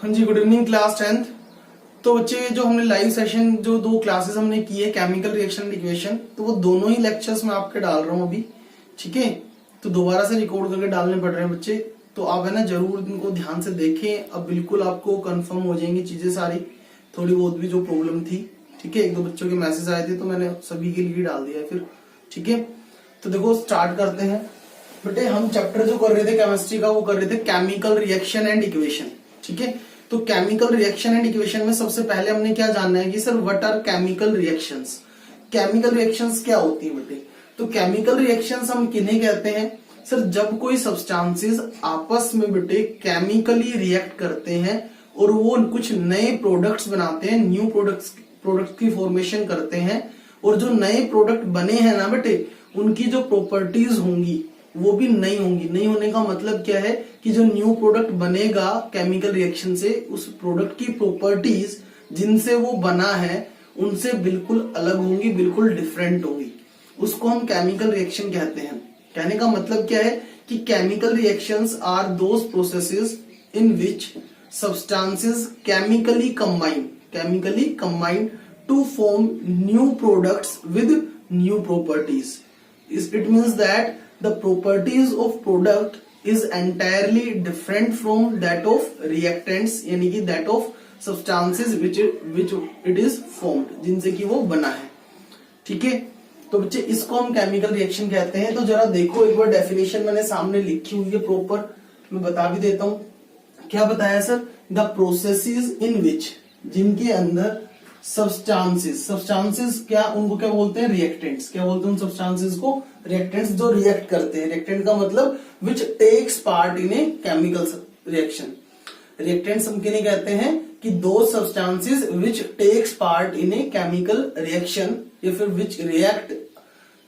हाँ जी, good evening class 10th। तो बच्चे जो हमने लाइव सेशन जो 2 क्लासेस हमने की है केमिकल रिएक्शन एंड इक्वेशन, तो वो दोनों ही लेक्चर्स मैं आपके डाल रहा हूँ अभी। ठीक है, तो दोबारा से रिकॉर्ड करके डालने पड़ रहे हैं बच्चे, तो आप है ना जरूर इनको ध्यान से देखें। अब बिल्कुल आपको कंफर्म हो जाएंगी चीजें सारी, थोड़ी बहुत भी जो प्रॉब्लम थी। ठीक है, 1-2 बच्चों के मैसेज आए थे तो मैंने सभी के लिए डाल दिया है फिर। ठीक है, तो देखो स्टार्ट करते हैं बेटे। हम चैप्टर जो कर रहे थे केमिस्ट्री का वो कर रहे थे केमिकल रिएक्शन एंड इक्वेशन। ठीक है, तो केमिकल रिएक्शन एंड इक्वेशन में सबसे पहले हमने क्या जानना है कि sir what are chemical reactions. Chemical reactions क्या होती है बेटे? तो केमिकल रिएक्शंस हम किन्हें कहते हैं सर? जब कोई सब्सटेंसेस आपस में बेटे केमिकली रिएक्ट करते हैं और वो कुछ नए प्रोडक्ट्स बनाते हैं, न्यू प्रोडक्ट्स की फॉर्मेशन करते हैं, और जो नए प्रोडक्ट बने हैं ना बेटे, उनकी जो प्रॉपर्टीज होंगी वो भी नई होंगी। नई होने का मतलब क्या है कि जो न्यू प्रोडक्ट बनेगा केमिकल रिएक्शन से, उस प्रोडक्ट की प्रॉपर्टीज जिनसे वो बना है उनसे बिल्कुल अलग होंगी, बिल्कुल डिफरेंट होंगी। उसको हम केमिकल रिएक्शन कहते हैं। कहने का मतलब क्या है कि chemical reactions are those processes in which substances chemically combine to form new products with new properties. It means that the properties of product is entirely different from that of reactants, यानी कि that of substances which it is formed, जिनसे कि वो बना है। ठीक है, तो बच्चे इसको हम केमिकल रिएक्शन कहते हैं। तो जरा देखो एक बार डेफिनेशन मैंने सामने लिखी हुई है प्रॉपर, मैं बता भी देता हूं। क्या बताया सर? द प्रोसेसेस इन विच, जिनके अंदर सब्सटेंसेस क्या, उनको क्या बोलते हैं? रिएक्टेंट्स। क्या बोलते हैं उन सब्सटेंसेस को? रिएक्टेंट्स, जो रिएक्ट करते हैं। रिएक्टेंट का मतलब which takes part in a chemical reaction. Reactants हम किन्हें कहते हैं कि दो substances which takes part in a chemical reaction या फिर विच रिएक्ट,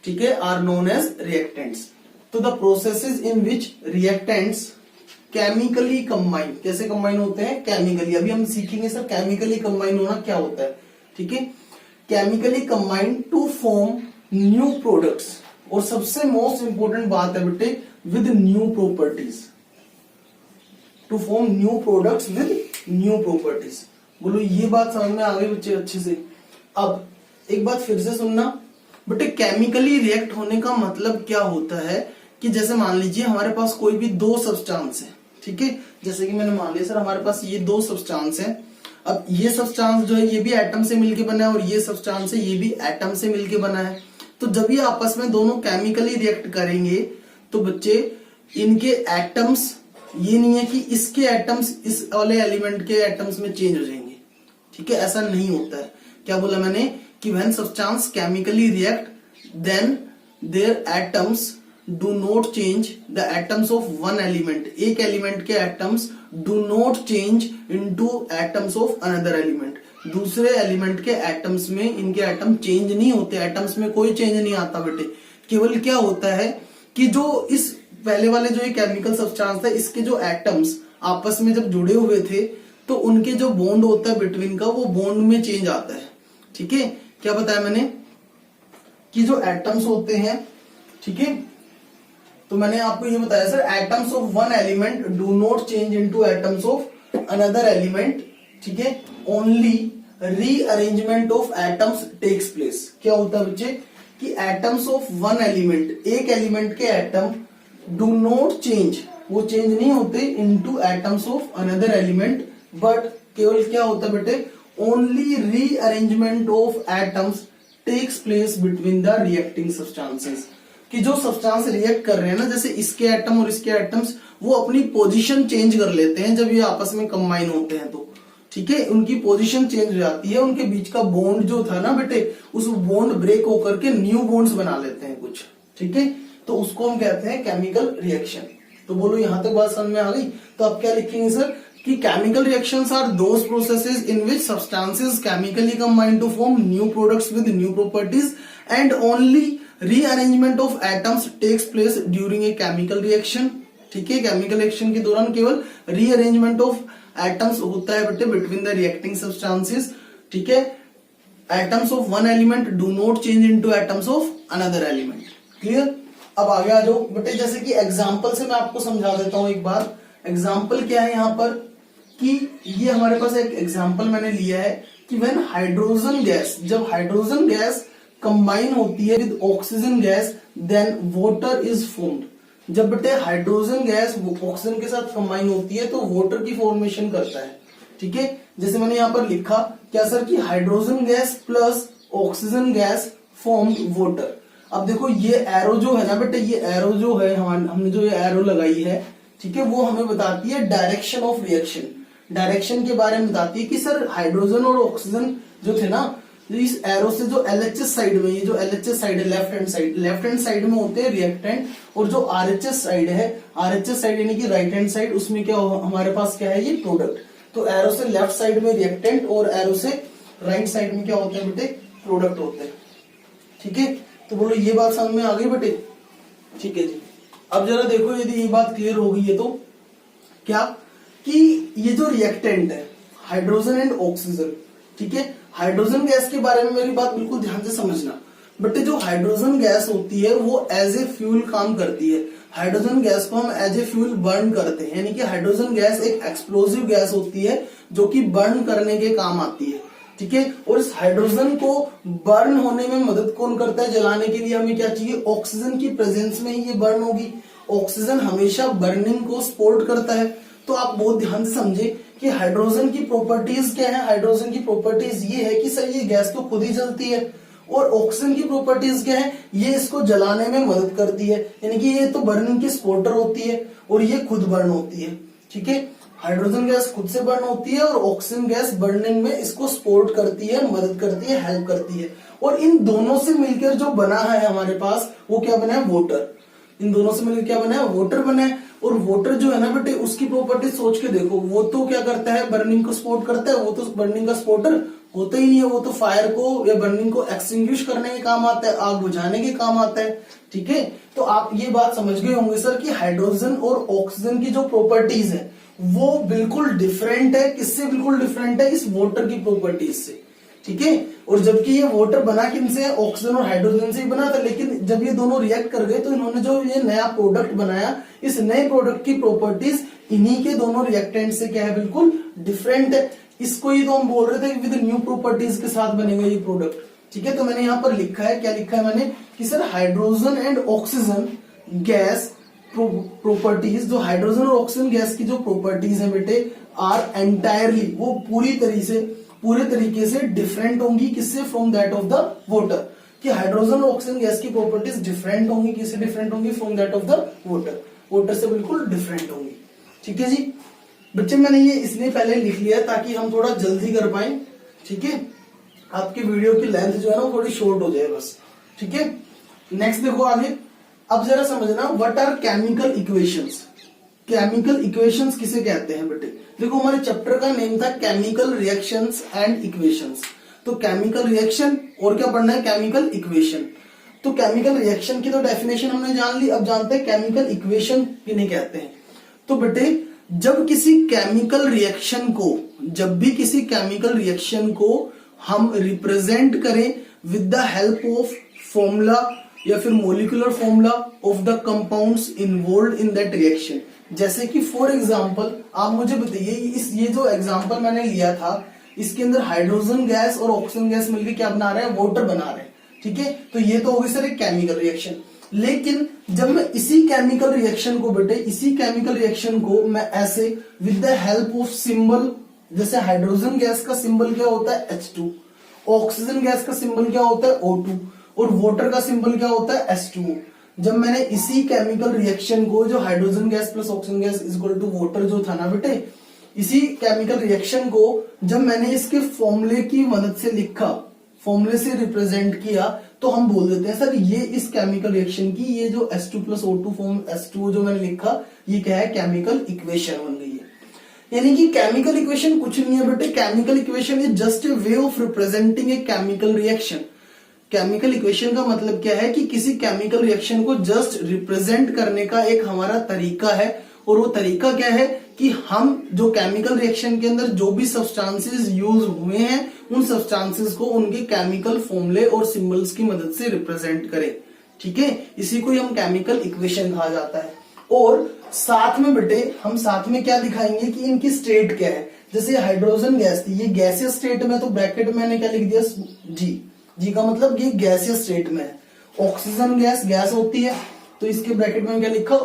ठीक है, आर नोन एज रिएक्टेंट्स। तो the processes in which reactants chemically combine, कैसे कंबाइन होते हैं? केमिकली। अभी हम सीखेंगे सर केमिकली कंबाइन होना क्या होता है। ठीक है, chemically combine to form new products, और सबसे मोस्ट इंपोर्टेंट बात है बेटे with new properties. To form new products with new properties. बोलो ये बात समझ में आ गई बच्चे अच्छे से? अब एक बात फिर से सुनना बेटे, केमिकली रिएक्ट होने का मतलब क्या होता है कि जैसे मान लीजिए हमारे पास कोई भी 2 सब्सटेंस है। ठीक है, जैसे कि मैंने मान लिया सर हमारे पास ये 2 सब्सटेंस है। अब ये सब्सटेंस जो है ये भी एटम से मिलके बना है, और ये सब्सटेंस है ये भी एटम से मिलके बना है। तो जब ये आपस में दोनों केमिकली रिएक्ट करेंगे तो बच्चे इनके एटम्स, ये नहीं है कि इसके एटम्स इस वाले एलिमेंट के एटम्स में चेंज हो जाएंगे। ठीक है, ऐसा नहीं होता है। क्या बोला मैंने कि when substance chemically react then their atoms do not change, the atoms of one element, एक एलिमेंट के atoms do not change into atoms of another element, दूसरे एलिमेंट के एटम्स में इनके एटम चेंज नहीं होते। एटम्स में कोई चेंज नहीं आता बेटे। केवल क्या होता है कि जो इस पहले वाले जो केमिकल सब्सटेंस था, इसके जो एटम्स आपस में जब जुड़े हुए थे तो उनके जो बॉन्ड होता है बिटवीन का, वो बॉन्ड में चेंज आता है। ठीक है, क्या बताया मैंने कि जो एटम्स होते हैं, ठीक है, तो मैंने आपको ये बताया sir atoms of one element do not change into atoms of another element. ठीक है, only rearrangement of atoms takes place. क्या होता है बच्चे कि एटम्स ऑफ वन एलिमेंट, एक एलिमेंट के एटम डू नॉट चेंज, वो चेंज नहीं होते into atoms of another element, but केवल क्या होता है बेटे? Only rearrangement of atoms takes place between the reacting substances. कि जो सब्सटेंस रिएक्ट कर रहे हैं ना, जैसे इसके एटम और इसके एटम्स, वो अपनी पोजीशन चेंज कर लेते हैं जब ये आपस में कंबाइन होते हैं तो। ठीक है, उनकी पोजीशन चेंज हो जाती है, उनके बीच का बॉन्ड जो था ना बेटे, उस बॉन्ड ब्रेक होकर के न्यू बॉन्ड्स बना लेते हैं कुछ। ठीक है, तो उसको हम कहते हैं केमिकल रिएक्शन। तो बोलो यहां तक बात समझ में आ गई? तो आप क्या लिखेंगे सर कि chemical reactions are those processes in which substances chemically combine to form new products with new properties and only rearrangement of atoms takes place during a chemical reaction. ठीक है, केमिकल रिएक्शन के दौरान केवल rearrangement of atoms होता है बेटे between the reacting substances. ठीक है, atoms of one element do not change into atoms of another element. Clear? अब आगे आ जाओ बेटे, जैसे कि एग्जांपल से मैं आपको समझा देता हूं एक बार। एग्जांपल क्या है यहाँ पर कि ये हमारे पास एक एग्जांपल मैंने लिया है कि व्हेन हाइड्रोजन गैस, जब हाइड्रोजन गैस कंबाइन होती है with oxygen gas then water is formed. जब बेटे हाइड्रोजन गैस ऑक्सीजन के साथ कंबाइन होती है तो वाटर की फॉर्मेशन करता है। ठीक है, जैसे मैंने यहाँ पर लिखा क्या सर कि hydrogen gas plus oxygen gas formed water. अब देखो ये एरो जो है ना बेटे, ये एरो जो है हमने जो ये एरो लगाई है, ठीक है, वो हमें बताती है डायरेक्शन ऑफ रिएक्शन। डायरेक्शन के बारे में बताती है कि सर हाइड्रोजन और ऑक्सीजन जो थे ना, इस एरो से जो LHS साइड में, ये जो LHS साइड है लेफ्ट हैंड साइड में होते हैं रिएक्टेंट, और जो RHS साइड है, RHS साइड यानी कि राइट हैंड साइड, उसमें क्या हमारे पास क्या है, ये प्रोडक्ट। तो एरो से लेफ्ट साइड में रिएक्टेंट और एरो से राइट साइड में क्या होते हैं बेटे, प्रोडक्ट होते हैं। ठीक है, तो बोलो ये बात समझ में आ गई बेटे? ठीक है जी। अब जरा देखो, यदि ये बात क्लियर हो गई है तो क्या कि ये जो रिएक्टेंट है हाइड्रोजन एंड ऑक्सीजन, ठीक है, हाइड्रोजन गैस के बारे में मेरी बात बिल्कुल ध्यान से समझना। बट जो हाइड्रोजन गैस होती है वो एज ए फ्यूल काम करती है। हाइड्रोजन गैस को हम एज ए फ्यूल बर्न करते हैं, यानी कि हाइड्रोजन गैस एक एक्सप्लोसिव गैस होती है जो कि बर्न करने के काम आती है। ठीक है, और इस हाइड्रोजन को बर्न होने में मदद कौन करता है? जलाने के लिए हमें क्या चाहिए? ऑक्सीजन की प्रेजेंस में ही ये बर्न होगी। ऑक्सीजन हमेशा बर्निंग को सपोर्ट करता है। तो आप बहुत ध्यान से समझे कि हाइड्रोजन की प्रॉपर्टीज क्या है। हाइड्रोजन की प्रॉपर्टीज ये है कि सर ये गैस तो खुद ही जलती है, और ऑक्सीजन की प्रॉपर्टीज क्या है, ये इसको जलाने में मदद करती है, यानी कि ये तो बर्निंग की सपोर्टर होती है और ये खुद बर्न होती है। ठीक है, हाइड्रोजन गैस खुद से बर्न होती है और ऑक्सीजन गैस बर्निंग में इसको सपोर्ट करती है, मदद करती है, हेल्प करती है। और इन दोनों से मिलकर जो बना है हमारे पास, वो क्या बना है? वाटर। इन दोनों से मिलकर क्या बना है? वाटर बना है। और वाटर जो है ना बेटे, उसकी प्रॉपर्टी सोच के देखो, वो तो क्या करता है? बर्निंग को सपोर्ट करता है। वो तो बर्निंग का सपोर्टर होता ही नहीं है, वो तो फायर को या बर्निंग को एक्सटिंग्विश करने के काम आता है, आग बुझाने के काम आता है। ठीक है, तो आप ये बात समझ गए होंगे सर कि हाइड्रोजन और ऑक्सीजन की जो प्रॉपर्टीज है वो बिल्कुल डिफरेंट है। किससे बिल्कुल डिफरेंट है? इस वाटर की प्रॉपर्टीज से। ठीक है, और जबकि ये वाटर बना किनसे है? ऑक्सीजन और हाइड्रोजन से ही बना था, लेकिन जब ये दोनों रिएक्ट कर गए तो इन्होंने जो ये नया प्रोडक्ट बनाया, इस नए प्रोडक्ट की प्रॉपर्टीज इन्हीं के दोनों रिएक्टेंट से क्या है? बिल्कुल डिफरेंट है। इसको ही तो हम बोल रहे थे विद न्यू प्रॉपर्टीज के साथ बनेगा ये प्रोडक्ट। ठीक है, तो मैंने यहाँ पर लिखा है, क्या लिखा है मैंने कि sir hydrogen and oxygen gas properties, जो हाइड्रोजन और ऑक्सीजन गैस की जो प्रॉपर्टीज है बेटे, आर एंटायरली, वो पूरे तरीके से डिफरेंट होंगी। किससे? From that of the water. कि हाइड्रोजन और ऑक्सीजन गैस की प्रॉपर्टीज डिफरेंट होंगी। किससे डिफरेंट होंगी? From that of the water. Water से बिल्कुल डिफरेंट होंगी। ठीक है जी बच्चे, मैंने ये इसलिए पहले लिख लिया ताकि हम थोड़ा जल्दी कर पाए। ठीक है, आपकी वीडियो की लेंथ जो है ना थोड़ी शॉर्ट हो जाए बस। ठीक है, नेक्स्ट देखो आगे। अब जरा समझना, what are chemical equations. Chemical equations किसे कहते हैं बेटे? देखो, हमारे चैप्टर का नेम था केमिकल रिएक्शंस एंड इक्वेशंस। तो केमिकल रिएक्शन और क्या पढ़ना है? Chemical equation. तो केमिकल रिएक्शन की तो डेफिनेशन हमने जान ली, अब जानते हैं केमिकल इक्वेशन किन्हें कहते हैं। तो बेटे, जब भी किसी केमिकल रिएक्शन को हम रिप्रेजेंट करें with the help of formula या फिर molecular formula of the compounds involved in that reaction. जैसे कि फॉर एग्जांपल आप मुझे बताइए, ये जो एग्जांपल मैंने लिया था, इसके अंदर हाइड्रोजन गैस और ऑक्सीजन गैस मिलकर क्या बना रहे हैं? वाटर बना रहे हैं। ठीक है, तो ये तो होगी सर एक केमिकल रिएक्शन। लेकिन जब मैं इसी केमिकल रिएक्शन को मैं ऐसे with the help of symbol, जैसे हाइड्रोजन गैस का सिंबल क्या होता है? H2, ऑक्सीजन गैस का सिंबल क्या होता है? O2, और वाटर का सिंबल क्या होता है? H2O। जब मैंने इसी केमिकल रिएक्शन को, जो hydrogen gas plus oxygen gas is equal to water जो था ना बेटे, इसी केमिकल रिएक्शन को जब मैंने इसके फॉर्मूले की मदद से लिखा, फॉर्मूले से रिप्रेजेंट किया, तो हम बोल देते हैं सर ये इस केमिकल रिएक्शन की, ये जो H2 plus O2 form H2O जो मैंने लिखा, ये क्या है? केमिकल इक्वेशन बन गई है। यानी कि केमिकल इक्वेशन कुछ नहीं है बेटे, chemical equation is just a way of representing A chemical reaction. Chemical equation का मतलब क्या है कि किसी केमिकल रिएक्शन को जस्ट रिप्रेजेंट करने का एक हमारा तरीका है। और वो तरीका क्या है कि हम जो केमिकल रिएक्शन के अंदर जो भी सब्सटेंसेस यूज हुए हैं, उन सब्सटेंसेस को उनके केमिकल फॉर्मूले और सिंबल्स की मदद से रिप्रेजेंट करें। ठीक है, इसी को हम केमिकल इक्वेशन कहा जाता है। और साथ में बेटे हम साथ में क्या दिखाएंगे कि इनकी स्टेट क्या है। जैसे हाइड्रोजन गैस थी, ये गैसियस स्टेट में, तो ब्रैकेट में मैंने क्या लिख दिया जी। जी का मतलब ये गैसियस स्टेट में है। ऑक्सीजन गैस होती है, तो इसके ब्रैकेट में क्या लिखा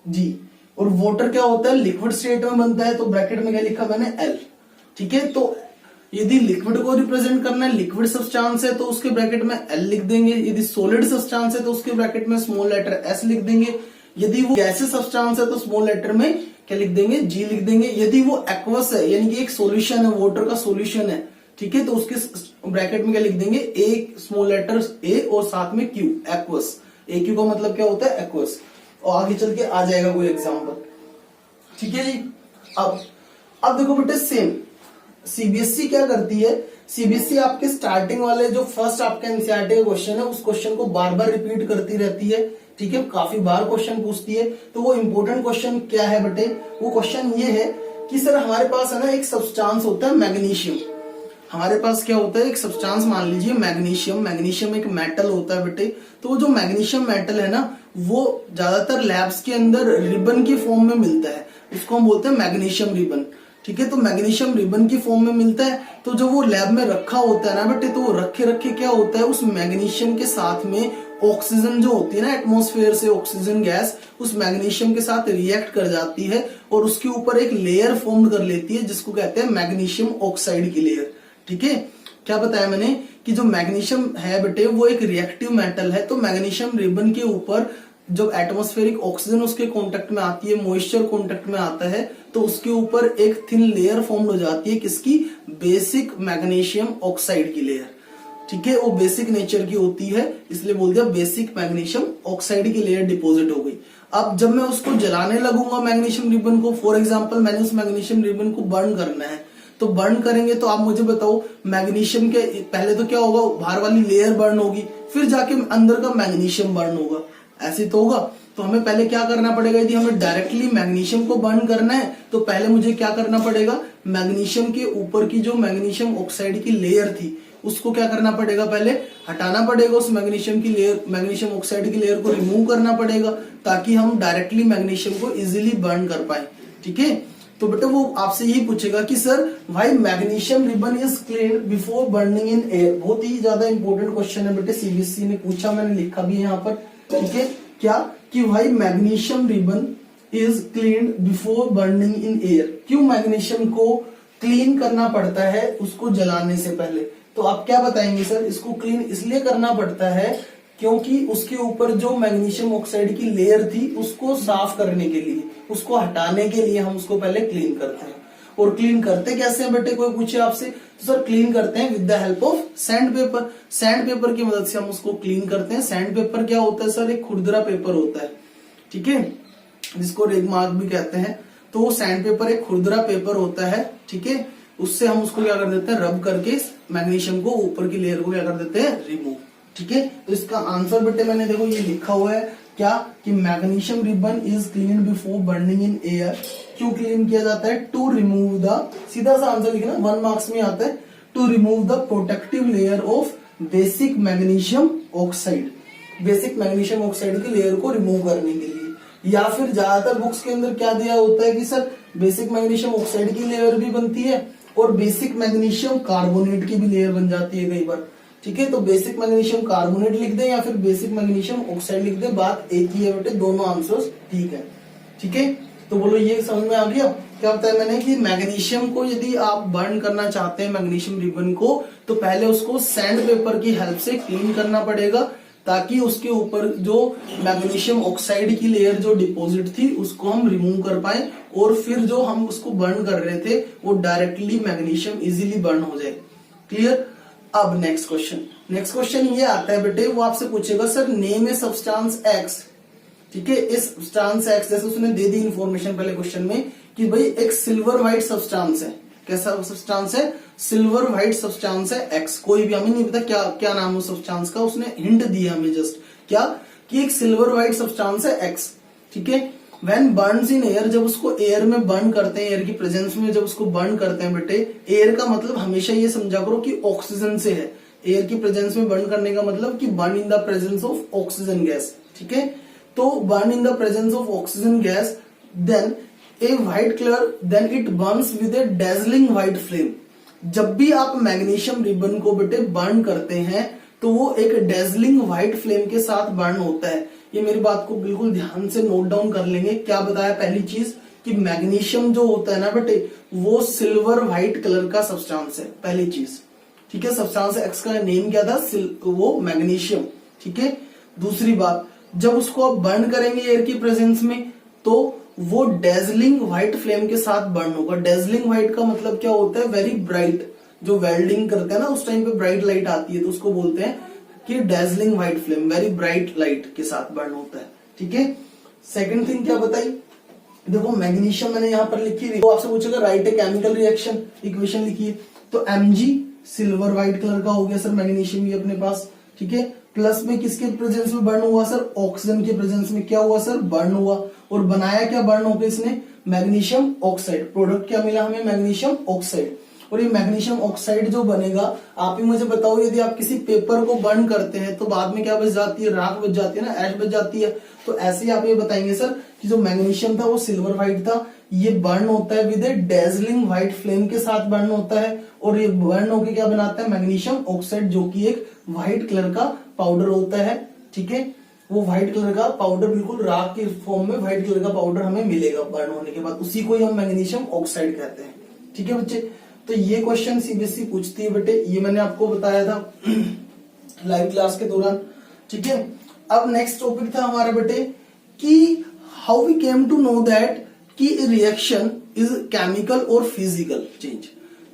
जी। और वाटर क्या होता है, लिक्विड स्टेट में बनता है, तो ब्रैकेट में क्या लिखा मैंने एल। ठीक है, तो यदि लिक्विड को रिप्रेजेंट करना है, लिक्विड सब्सटेंस है, तो उसके ब्रैकेट में एल लिख देंगे। यदि सॉलिड सब्सटेंस है तो उसके ब्रैकेट में स्मॉल लेटर एस लिख देंगे। यदि वो गैसियस सब्सटेंस है तो स्मॉल लेटर में क्या लिख देंगे, जी लिख देंगे। यदि वो एक्वस है, यानी कि एक सॉल्यूशन है, वाटर का सॉल्यूशन है, ठीक है, तो उसके ब्रैकेट में क्या लिख देंगे, एक स्मॉल लेटर ए और साथ में क्यू, एक्वस। ए क्यू का मतलब क्या होता है, एक्वस। और आगे चल के आ जाएगा कोई एग्जाम्पल। ठीक है जी। अब देखो बेटे, सेम सीबीएसई क्या करती है, सीबीएसई आपके स्टार्टिंग वाले जो फर्स्ट आपका एनसीईआरटी का क्वेश्चन है, उस क्वेश्चन को बार बार रिपीट करती रहती है। ठीक है, काफी बार क्वेश्चन पूछती है। तो वो इंपॉर्टेंट क्वेश्चन क्या है बेटे, वो क्वेश्चन ये है कि सर हमारे पास है ना एक सब्सटेंस होता है मैग्नीशियम। हमारे पास क्या होता है, एक सब्सटेंस मान लीजिए मैग्नीशियम। मैग्नीशियम एक मेटल होता है बेटे। तो वो जो मैग्नीशियम मेटल है ना, वो ज्यादातर लैब्स के अंदर रिबन की फॉर्म में मिलता है, उसको हम बोलते हैं मैग्नीशियम रिबन। ठीक है, तो मैग्नीशियम रिबन की फॉर्म में मिलता है। तो जो वो लैब में रखा होता है ना बेटे, तो वो रखे रखे क्या होता है, उस मैग्नीशियम के साथ में ऑक्सीजन जो होती है ना एटमॉस्फेयर से, ऑक्सीजन गैस उस मैग्नीशियम के साथ रिएक्ट कर जाती है और उसके ऊपर एक लेयर फॉर्म कर लेती है, जिसको कहते हैं मैग्नीशियम ऑक्साइड की लेयर। ठीक है, क्या बताया मैंने कि जो मैग्नीशियम है बेटे, वो एक रिएक्टिव मेटल है। तो मैग्नीशियम रिबन के ऊपर जब एटमॉस्फेरिक ऑक्सीजन उसके कांटेक्ट में आती है, मॉइस्चर कांटेक्ट में आता है, तो उसके ऊपर एक थिन लेयर फॉर्म हो जाती है, किसकी, बेसिक मैग्नीशियम ऑक्साइड की लेयर। ठीक है, वो बेसिक नेचर की होती है, इसलिए बोल दिया बेसिक मैग्नीशियम ऑक्साइड की लेयर डिपॉजिट हो गई। अब जब मैं उसको जलाने लगूंगा मैग्नीशियम रिबन को, फॉर एग्जाम्पल मैंने उस मैग्नीशियम रिबन को बर्न करना है, तो बर्न करेंगे तो आप मुझे बताओ, मैग्नीशियम के पहले तो क्या होगा, बाहर वाली लेयर बर्न होगी, फिर जाके अंदर का मैग्नीशियम बर्न होगा, ऐसे तो होगा। तो हमें पहले क्या करना पड़ेगा, यदि हमें डायरेक्टली मैग्नीशियम को बर्न करना है, तो पहले मुझे क्या करना पड़ेगा, मैग्नीशियम के ऊपर की जो मैग्नीशियम ऑक्साइड की लेयर थी, उसको क्या करना पड़ेगा, पहले हटाना पड़ेगा। उस मैग्नीशियम की लेयर, मैग्नीशियम ऑक्साइड की लेयर को रिमूव करना पड़ेगा, ताकि हम डायरेक्टली मैग्नीशियम को इजिली बर्न कर पाए। ठीक है, तो बेटा वो आपसे यही पूछेगा कि sir why magnesium ribbon is clean before burning in air. बहुत ही ज्यादा इंपॉर्टेंट क्वेश्चन है बेटे, सीबीएसई ने पूछा, मैंने लिखा भी है यहाँ पर। ठीक है, क्या कि why magnesium ribbon is clean before burning in air. क्यों मैग्नीशियम को क्लीन करना पड़ता है उसको जलाने से पहले। तो आप क्या बताएंगे, सर इसको क्लीन इसलिए करना पड़ता है क्योंकि उसके ऊपर जो मैग्नीशियम ऑक्साइड की लेयर थी, उसको साफ करने के लिए, उसको हटाने के लिए हम उसको पहले क्लीन करते हैं। और क्लीन करते कैसे हैं बेटे, कोई पूछे आपसे, तो सर क्लीन करते हैं with the help of sand paper. Sand paper की मदद से हम उसको क्लीन करते हैं। सैंड पेपर क्या होता है सर, एक खुरदरा पेपर होता है। ठीक है, जिसको रेगमार्क भी कहते हैं। तो वो सैंड पेपर एक खुरदरा पेपर होता है। ठीक है, उससे हम उसको क्या कर देते हैं, रब करके मैग्नीशियम को, ऊपर की लेयर को क्या कर देते हैं, रिमूव। ठीक है, तो इसका आंसर बेटे मैंने देखो ये लिखा हुआ है क्या, कि magnesium ribbon is clean before burning in air. क्यों क्लीन किया जाता है, टू रिमूव द, सीधा सा आंसर लिखना, 1 मार्क्स में आता है, to remove the protective layer of basic magnesium oxide. Basic magnesium oxide की लेयर को रिमूव करने के लिए। या फिर ज्यादातर बुक्स के अंदर क्या दिया होता है कि सर बेसिक मैग्नीशियम ऑक्साइड की लेयर भी बनती है और बेसिक मैग्नीशियम कार्बोनेट की भी लेयर बन जाती है कई बार। ठीक है, तो बेसिक मैग्नीशियम कार्बोनेट लिख दें या फिर बेसिक मैग्नीशियम ऑक्साइड लिख दें, बात एक ही है बेटे, दोनों आंसर्स ठीक है। ठीक है, तो बोलो ये समझ में आ गया। क्या बताया मैंने कि मैग्नीशियम को यदि आप बर्न करना चाहते हैं, मैग्नीशियम रिबन को, तो पहले उसको सैंड पेपर की हेल्प से क्लीन करना पड़ेगा, ताकि उसके ऊपर जो मैग्नीशियम ऑक्साइड की लेयर जो डिपॉजिट थी उसको हम रिमूव कर पाए, और फिर जो हम उसको बर्न कर रहे थे वो डायरेक्टली मैग्नीशियम इजीली बर्न हो जाए। क्लियर। अब नेक्स्ट क्वेश्चन ये आता है बेटे, वो आपसे पूछेगा sir name a substance x. ठीक है, इस सब्सटेंस एक्स, जैसे उसने दे दी इंफॉर्मेशन पहले क्वेश्चन में कि भाई एक सिल्वर व्हाइट सब्सटेंस है। कैसा सब्सटेंस है, सिल्वर व्हाइट सब्सटेंस है एक्स। कोई भी हमें नहीं पता क्या क्या नाम है सब्सटेंस का, उसने हिंट दिया हमें जस्ट क्या, कि एक सिल्वर व्हाइट सब्सटेंस है एक्स। ठीक है, व्हेन बर्न्स इन एयर, जब उसको एयर में बर्न करते हैं, एयर की प्रेजेंस में जब उसको बर्न करते हैं बेटे, एयर का मतलब हमेशा ये समझा करो कि ऑक्सीजन से है। एयर की प्रेजेंस में बर्न करने का मतलब कि burn in the presence of oxygen gas. ठीक है, तो burn in the presence of oxygen gas, then a white colour then it burns with a dazzling white flame. जब भी आप मैग्नीशियम रिबन को बेटे बर्न करते हैं तो वो एक डेजलिंग व्हाइट फ्लेम के साथ बर्न होता है। ये मेरी बात को बिल्कुल ध्यान से नोट डाउन कर लेंगे। क्या बताया पहली चीज कि मैग्नीशियम जो होता है ना बेटे वो सिल्वर व्हाइट कलर का सब्सटेंस है, पहली चीज। ठीक है, सब्सटेंस एक्स का नेम क्या था, वो मैग्नीशियम। ठीक है, दूसरी बात, जब उसको आप बर्न करेंगे एयर की प्रेजेंस में तो वो डेजलिंग व्हाइट फ्लेम के साथ बर्न होगा। डेजलिंग व्हाइट का मतलब क्या होता है, वेरी ब्राइट। जो वेल्डिंग करते हैं ना उस टाइम पे ब्राइट लाइट आती है तो उसको बोलते हैं कि dazzling white flame, very bright light के साथ बर्न होता है। ठीक है, सेकंड थिंग क्या बताई, देखो मैग्नीशियम मैंने यहां पर लिखी है, तो आपसे पूछेगा राइट ए केमिकल रिएक्शन, इक्वेशन लिखिए। तो Mg सिल्वर व्हाइट कलर का हो गया सर मैग्नीशियम भी अपने पास। ठीक है, प्लस में किसके प्रेजेंस में बर्न हुआ सर, ऑक्सीजन के प्रेजेंस में क्या हुआ सर, बर्न हुआ। और बनाया क्या बर्न होकर इसने, मैग्नीशियम ऑक्साइड। प्रोडक्ट क्या मिला हमें, मैग्नीशियम ऑक्साइड। और ये मैग्नीशियम ऑक्साइड जो बनेगा, आप ही मुझे बताओ, यदि आप किसी पेपर को बर्न करते हैं तो बाद में क्या बच जाती है, राख बच जाती है ना, ऐश बच जाती है। तो ऐसे ही आप ये बताएंगे सर कि जो मैग्नीशियम था वो सिल्वर व्हाइट था, ये बर्न होता है with a dazzling white flame के साथ बर्न होता है। और ये बर्न होकर क्या बनाता है, मैग्नीशियम ऑक्साइड, जो कि एक व्हाइट कलर का पाउडर होता है। ठीक है, वो व्हाइट कलर का पाउडर बिल्कुल राख के फॉर्म में व्हाइट कलर का पाउडर हमें मिलेगा बर्न होने के बाद, उसी को हम मैग्नीशियम ऑक्साइड कहते हैं। ठीक है बच्चे, तो ये क्वेश्चन सीबीएसई पूछती है बेटे, ये मैंने आपको बताया था लाइव क्लास के दौरान। ठीक है, अब नेक्स्ट टॉपिक था हमारा बेटे कि how we came to know that कि रिएक्शन इज केमिकल और फिजिकल चेंज,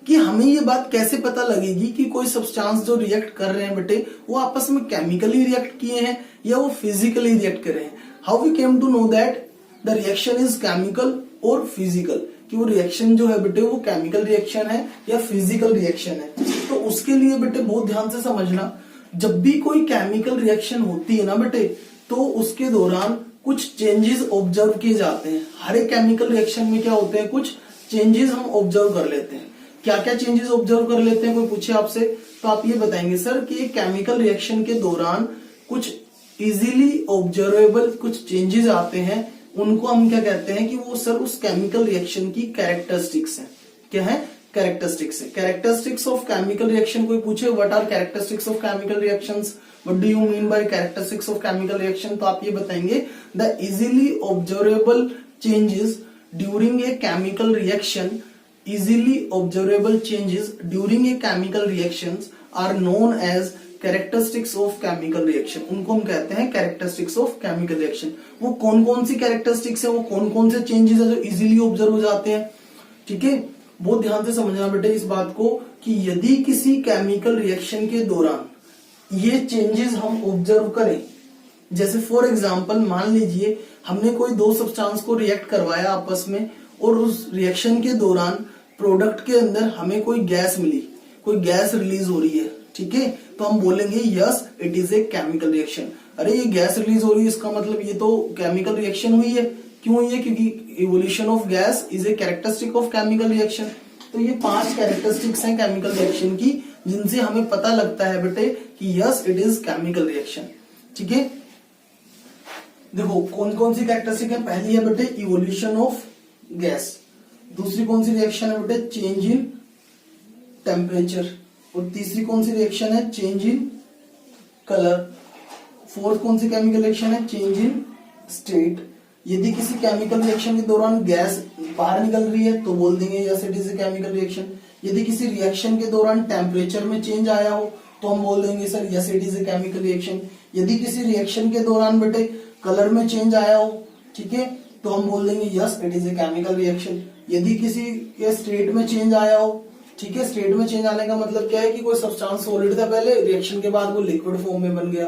कि हमें ये बात कैसे पता लगेगी कि कोई सब्सटेंस जो रिएक्ट कर रहे हैं बेटे वो आपस में केमिकली रिएक्ट किए हैं या वो फिजिकली रिएक्ट कर रहे हैं। How we came to know that the reaction is chemical और फिजिकल, कि वो रिएक्शन जो है बेटे वो केमिकल रिएक्शन है या फिजिकल रिएक्शन है। तो उसके लिए बेटे बहुत ध्यान से समझना, जब भी कोई केमिकल रिएक्शन होती है ना बेटे तो उसके दौरान कुछ चेंजेस ऑब्जर्व किए जाते हैं। हर एक केमिकल रिएक्शन में क्या होते हैं, कुछ चेंजेस हम ऑब्जर्व कर लेते हैं। क्या क्या चेंजेस ऑब्जर्व कर लेते हैं, कोई पूछे आपसे तो आप ये बताएंगे सर कि केमिकल रिएक्शन के दौरान कुछ इजीली ऑब्जर्वेबल कुछ चेंजेस आते हैं, उनको हम क्या कहते हैं कि वो सर उस केमिकल रिएक्शन की कैरेक्टरिस्टिक्स है। क्या है, कैरेक्टरिस्टिक्स है। कैरेक्टरिस्टिक्स ऑफ केमिकल रिएक्शन, कोई पूछे what are characteristics of chemical reactions, what do you mean by characteristics of chemical reaction, तो आप ये बताएंगे the easily observable changes during a chemical reaction, easily observable changes during a chemical reactions are known as characteristics of chemical reaction। उनको हम कहते हैं characteristics of chemical reaction। वो कौन कौन सी characteristics है, वो कौन कौन से changes है जो easily observe हो जाते हैं। ठीक है, बहुत ध्यान से समझना बेटे इस बात को कि यदि किसी chemical reaction के दौरान ये changes हम observe करें, जैसे फॉर एग्जाम्पल मान लीजिए हमने कोई दो सब्सटेंस को रिएक्ट करवाया आपस में और उस रिएक्शन के दौरान प्रोडक्ट के अंदर हमें कोई गैस मिली, कोई गैस रिलीज हो रही है। ठीक है, तो हम बोलेंगे yes it is a chemical reaction. अरे ये गैस रिलीज हो रही है इसका मतलब ये तो केमिकल रिएक्शन हुई है। क्यों हुई है, क्योंकि evolution of gas is a characteristic of chemical reaction. तो ये 5 कैरेक्टरिस्टिक्स हैं केमिकल रिएक्शन की जिनसे हमें पता लगता है बेटे कि yes it is chemical reaction. ठीक है, देखो कौन कौन सी कैरेक्टरिस्टिक है, पहली है बेटे इवोल्यूशन ऑफ गैस, दूसरी कौन सी रिएक्शन है बेटे, चेंज इन टेम्परेचर, और तीसरी कौन सी रिएक्शन है, चेंज इन कलर, फोर्थ कौन सी केमिकल रिएक्शन है, चेंज इन स्टेट। यदि किसी केमिकल रिएक्शन के दौरान गैस बाहर निकल रही है तो बोल देंगे yes it is a chemical reaction. यदि किसी रिएक्शन के दौरान टेम्परेचर में चेंज आया हो तो हम बोल देंगे sir yes it is a chemical reaction. यदि किसी रिएक्शन के दौरान बेटे कलर में चेंज आया हो, ठीक है, तो हम बोल देंगे yes it is a chemical reaction. यदि किसी के स्टेट में चेंज आया हो, ठीक है, स्टेट में चेंज आने का मतलब क्या है कि कोई सब्सटेंस सॉलिड था पहले, रिएक्शन के बाद वो लिक्विड फॉर्म में बन गया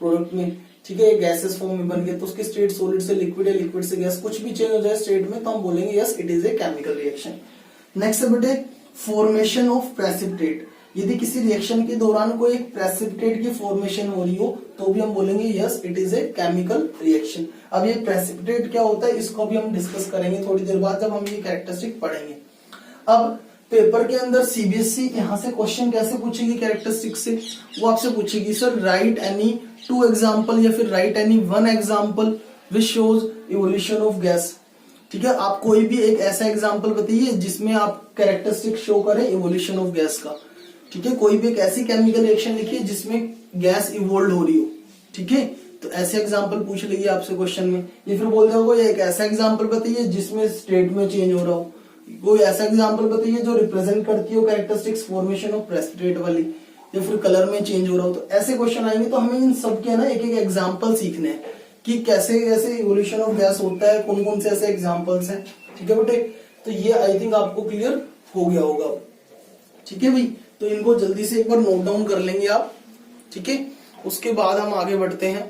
प्रोडक्ट में, ठीक है, गैसेस फॉर्म में बन गया, तो उसकी स्टेट सॉलिड से लिक्विड है, लिक्विड से गैस, कुछ भी चेंज हो जाए स्टेट में तो हम बोलेंगे yes it is a chemical reaction. Next है बेटे फॉर्मेशन ऑफ प्रेसिपिटेट। यदि किसी रिएक्शन के दौरान कोई एक प्रेसिपिटेट की फॉर्मेशन हो रही हो तो भी हम बोलेंगे yes it is a chemical reaction. अब ये प्रेसिपिटेट क्या होता है इसको भी हम डिस्कस करेंगे थोड़ी देर बाद जब हम ये कैरेक्टरिस्टिक पढ़ेंगे। अब पेपर के अंदर सीबीएसई यहाँ से क्वेश्चन कैसे पूछेगी कैरेक्टरिस्टिक से, वो आपसे पूछेगी सर राइट एनी 2 एग्जाम्पल या फिर right any 1 example which shows evolution of gas. ठीक है, आप कोई भी एक ऐसा एग्जांपल बताइए जिसमें आप कैरेक्टरिस्टिक शो करें इवोल्यूशन ऑफ गैस का। ठीक है, कोई भी एक ऐसी केमिकल रिएक्शन लिखिए जिसमें गैस इवोल्व हो रही हो। ठीक है, तो ऐसे एग्जांपल पूछ लेगी आपसे क्वेश्चन में। या फिर बोल दोगे कोई एक ऐसा एग्जांपल बताइए जिसमें स्टेट में चेंज हो रहा हो, कोई ऐसा एग्जांपल बताइए जो रिप्रेजेंट करती हो कैरेक्टरिस्टिक्स फॉर्मेशन ऑफ प्रेसिपिटेट वाली, या फिर कलर में चेंज हो रहा हो। तो ऐसे क्वेश्चन आएंगे, तो हमें इन सब के ना एक एक एग्जांपल सीखने हैं कि कैसे कैसे इवोल्यूशन ऑफ गैस होता है, कौन कौन से ऐसे एग्जांपल्स हैं। ठीक है बेटे, तो ये आई थिंक आपको क्लियर हो गया होगा। ठीक है भाई, तो इनको जल्दी से एक बार नोट डाउन कर लेंगे आप। ठीक है, उसके बाद हम आगे बढ़ते हैं।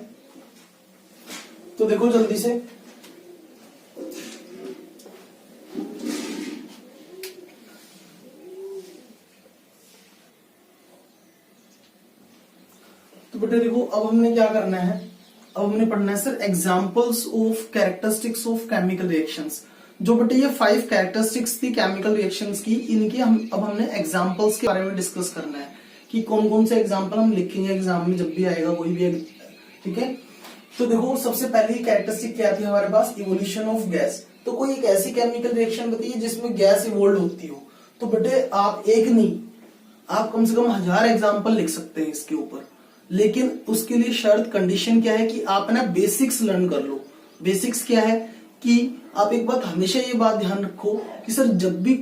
तो देखो जल्दी से, तो बेटे देखो अब हमने क्या करना है, अब हमने पढ़ना है sir examples of characteristics of chemical reactions. जो बेटे ये 5 कैरेक्टरिस्टिक्स थी केमिकल रिएक्शंस की, इनके हमने एग्जांपल्स के बारे में डिस्कस करना है कि कौन कौन से एग्जांपल हम लिखेंगे एग्जाम में जब भी आएगा कोई भी। ठीक है, तो देखो सबसे पहली कैरेक्टरिस्टिक क्या थी हमारे पास, इवोल्यूशन ऑफ गैस। तो कोई एक ऐसी केमिकल रिएक्शन बताइए जिसमें गैस इवोल्व होती हो। तो बेटे आप एक नहीं, आप कम से कम 1000 एग्जाम्पल लिख सकते हैं इसके ऊपर, लेकिन उसके लिए शर्त कंडीशन क्या है कि आप ना बेसिक्स लर्न कर लो। बेसिक्स क्या है कि आप एक बात हमेशा ये बात ध्यान रखो कि सर जब भी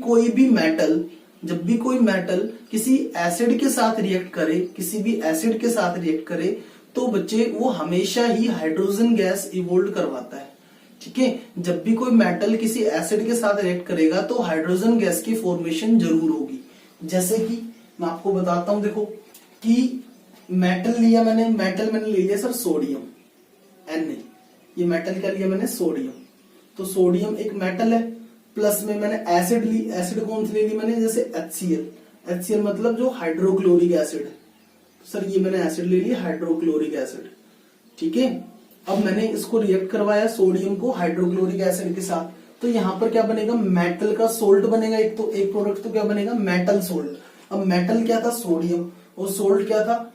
कोई मेटल किसी एसिड के साथ रिएक्ट करे, किसी भी एसिड के साथ रिएक्ट करे, तो बच्चे वो हमेशा ही हाइड्रोजन गैस इवोल्व करवाता है। ठीक है, जब भी कोई मेटल किसी एसिड के साथ रिएक्ट करेगा तो हाइड्रोजन गैस की फॉर्मेशन जरूर होगी। जैसे कि मैं आपको बताता हूं, देखो कि मेटल मैंने ले लिया सर सोडियम Na, ये मेटल क्या लिया मैंने, सोडियम। तो सोडियम एक मेटल है, प्लस में मैंने एसिड ली, एसिड कौन सी ले ली मैंने, जैसे HCl मतलब जो हाइड्रोक्लोरिक एसिड है। सर ये मैंने एसिड ले लिया हाइड्रोक्लोरिक एसिड। ठीक है, अब मैंने इसको रिएक्ट करवाया सोडियम को हाइड्रोक्लोरिक एसिड के साथ, तो यहाँ पर क्या बनेगा, मेटल का सोल्ट बनेगा। एक प्रोडक्ट तो क्या बनेगा, मेटल सोल्ट। अब मेटल क्या था, सोडियम, और सोल्ट क्या था,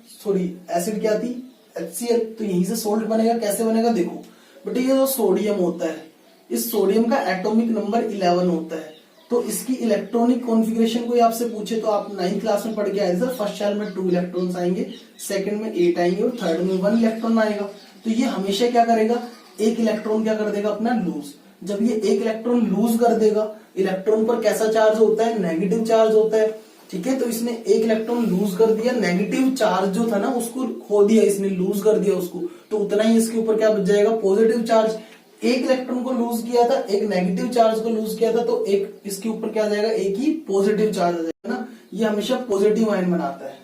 एसिड क्या थी, HCl। तो यहीं से सोल्ट बनेगा। कैसे बनेगा, देखो बट ये जो सोडियम होता है, इस सोडियम का एटॉमिक नंबर 11 होता है। तो इसकी इलेक्ट्रॉनिक कॉन्फ़िगरेशन कोई आपसे पूछे तो आप 9th क्लास में पढ़ के आए सर, फर्स्ट शेल में 2 इलेक्ट्रॉन्स आएंगे, सेकंड में 8 आएंगे और थर्ड में 1 इलेक्ट्रॉन आएगा। तो ये हमेशा क्या करेगा, एक इलेक्ट्रॉन क्या कर देगा अपना लूज। जब ये एक इलेक्ट्रॉन लूज कर देगा, इलेक्ट्रॉन पर कैसा चार्ज होता है, नेगेटिव चार्ज होता है। ठीक है, तो इसने एक इलेक्ट्रॉन लूज कर दिया, नेगेटिव चार्ज जो था ना उसको खो दिया, इसने लूज कर दिया उसको, तो उतना ही इसके ऊपर क्या बच जाएगा, पॉजिटिव चार्ज। एक इलेक्ट्रॉन को लूज किया था, एक नेगेटिव चार्ज को लूज किया था, तो एक इसके ऊपर क्या आ जाएगा, एक ही पॉजिटिव चार्ज आ जाएगा ना। ये हमेशा पॉजिटिव आयन बनाता है,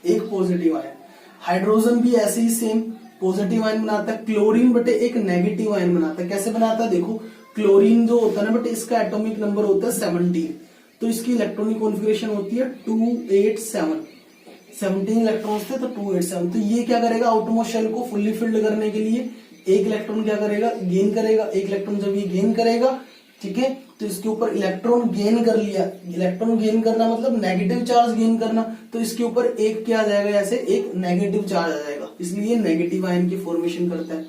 एक पॉजिटिव आयन। हाइड्रोजन भी ऐसे ही सेम पॉजिटिव आयन बनाता है। क्लोरीन बटे एक नेगेटिव आयन बनाता है। कैसे बनाता है, देखो क्लोरीन जो होता है ना बटे, इसका एटॉमिक नंबर होता है 17, तो इसकी इलेक्ट्रॉनिक कॉन्फ़िगरेशन होती है 287। 17 इलेक्ट्रॉन्स थे तो 287। तो ये क्या करेगा, आउटमोस्ट शेल को फुल्ली फिल्ड करने के लिए एक इलेक्ट्रॉन क्या करेगा, गेन करेगा। एक इलेक्ट्रॉन जब ये गेन करेगा, ठीक है, तो इसके ऊपर इलेक्ट्रॉन गेन कर लिया। इलेक्ट्रॉन गेन करना मतलब नेगेटिव चार्ज गेन करना, तो इसके ऊपर एक क्या आ जाएगा, ऐसे एक नेगेटिव चार्ज आ जाएगा, इसलिए नेगेटिव आयन की फॉर्मेशन करता है।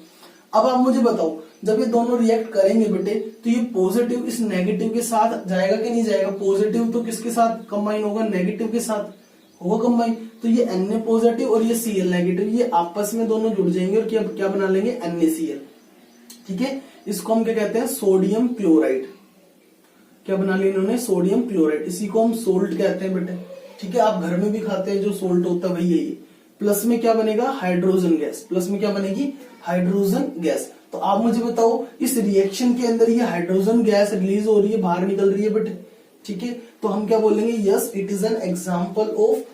अब आप मुझे बताओ, जब ये दोनों रिएक्ट करेंगे बेटे, तो ये पॉजिटिव इस नेगेटिव के साथ जाएगा कि नहीं जाएगा। पॉजिटिव तो किसके साथ कंबाइन होगा, नेगेटिव के साथ होगा कंबाइन। तो ये Na पॉजिटिव और ये Cl नेगेटिव, ये आपस में दोनों जुड़ जाएंगे और क्या बना लेंगे, NaCl। ठीक है, इसको हम क्या कहते हैं, सोडियम क्लोराइड। क्या बना लिया इन्होंने, सोडियम क्लोराइड। इसी को हम सोल्ट कहते हैं बेटे। ठीक है, आप घर में भी खाते हैं जो सोल्ट होता है वही है ये। प्लस में क्या बनेगा, हाइड्रोजन गैस। प्लस में क्या बनेगी, हाइड्रोजन गैस। तो आप मुझे बताओ, इस रिएक्शन के अंदर ये हाइड्रोजन गैस रिलीज हो रही है, बाहर निकल रही है बेटे। ठीक है, तो हम क्या बोलेंगे, yes it is an example of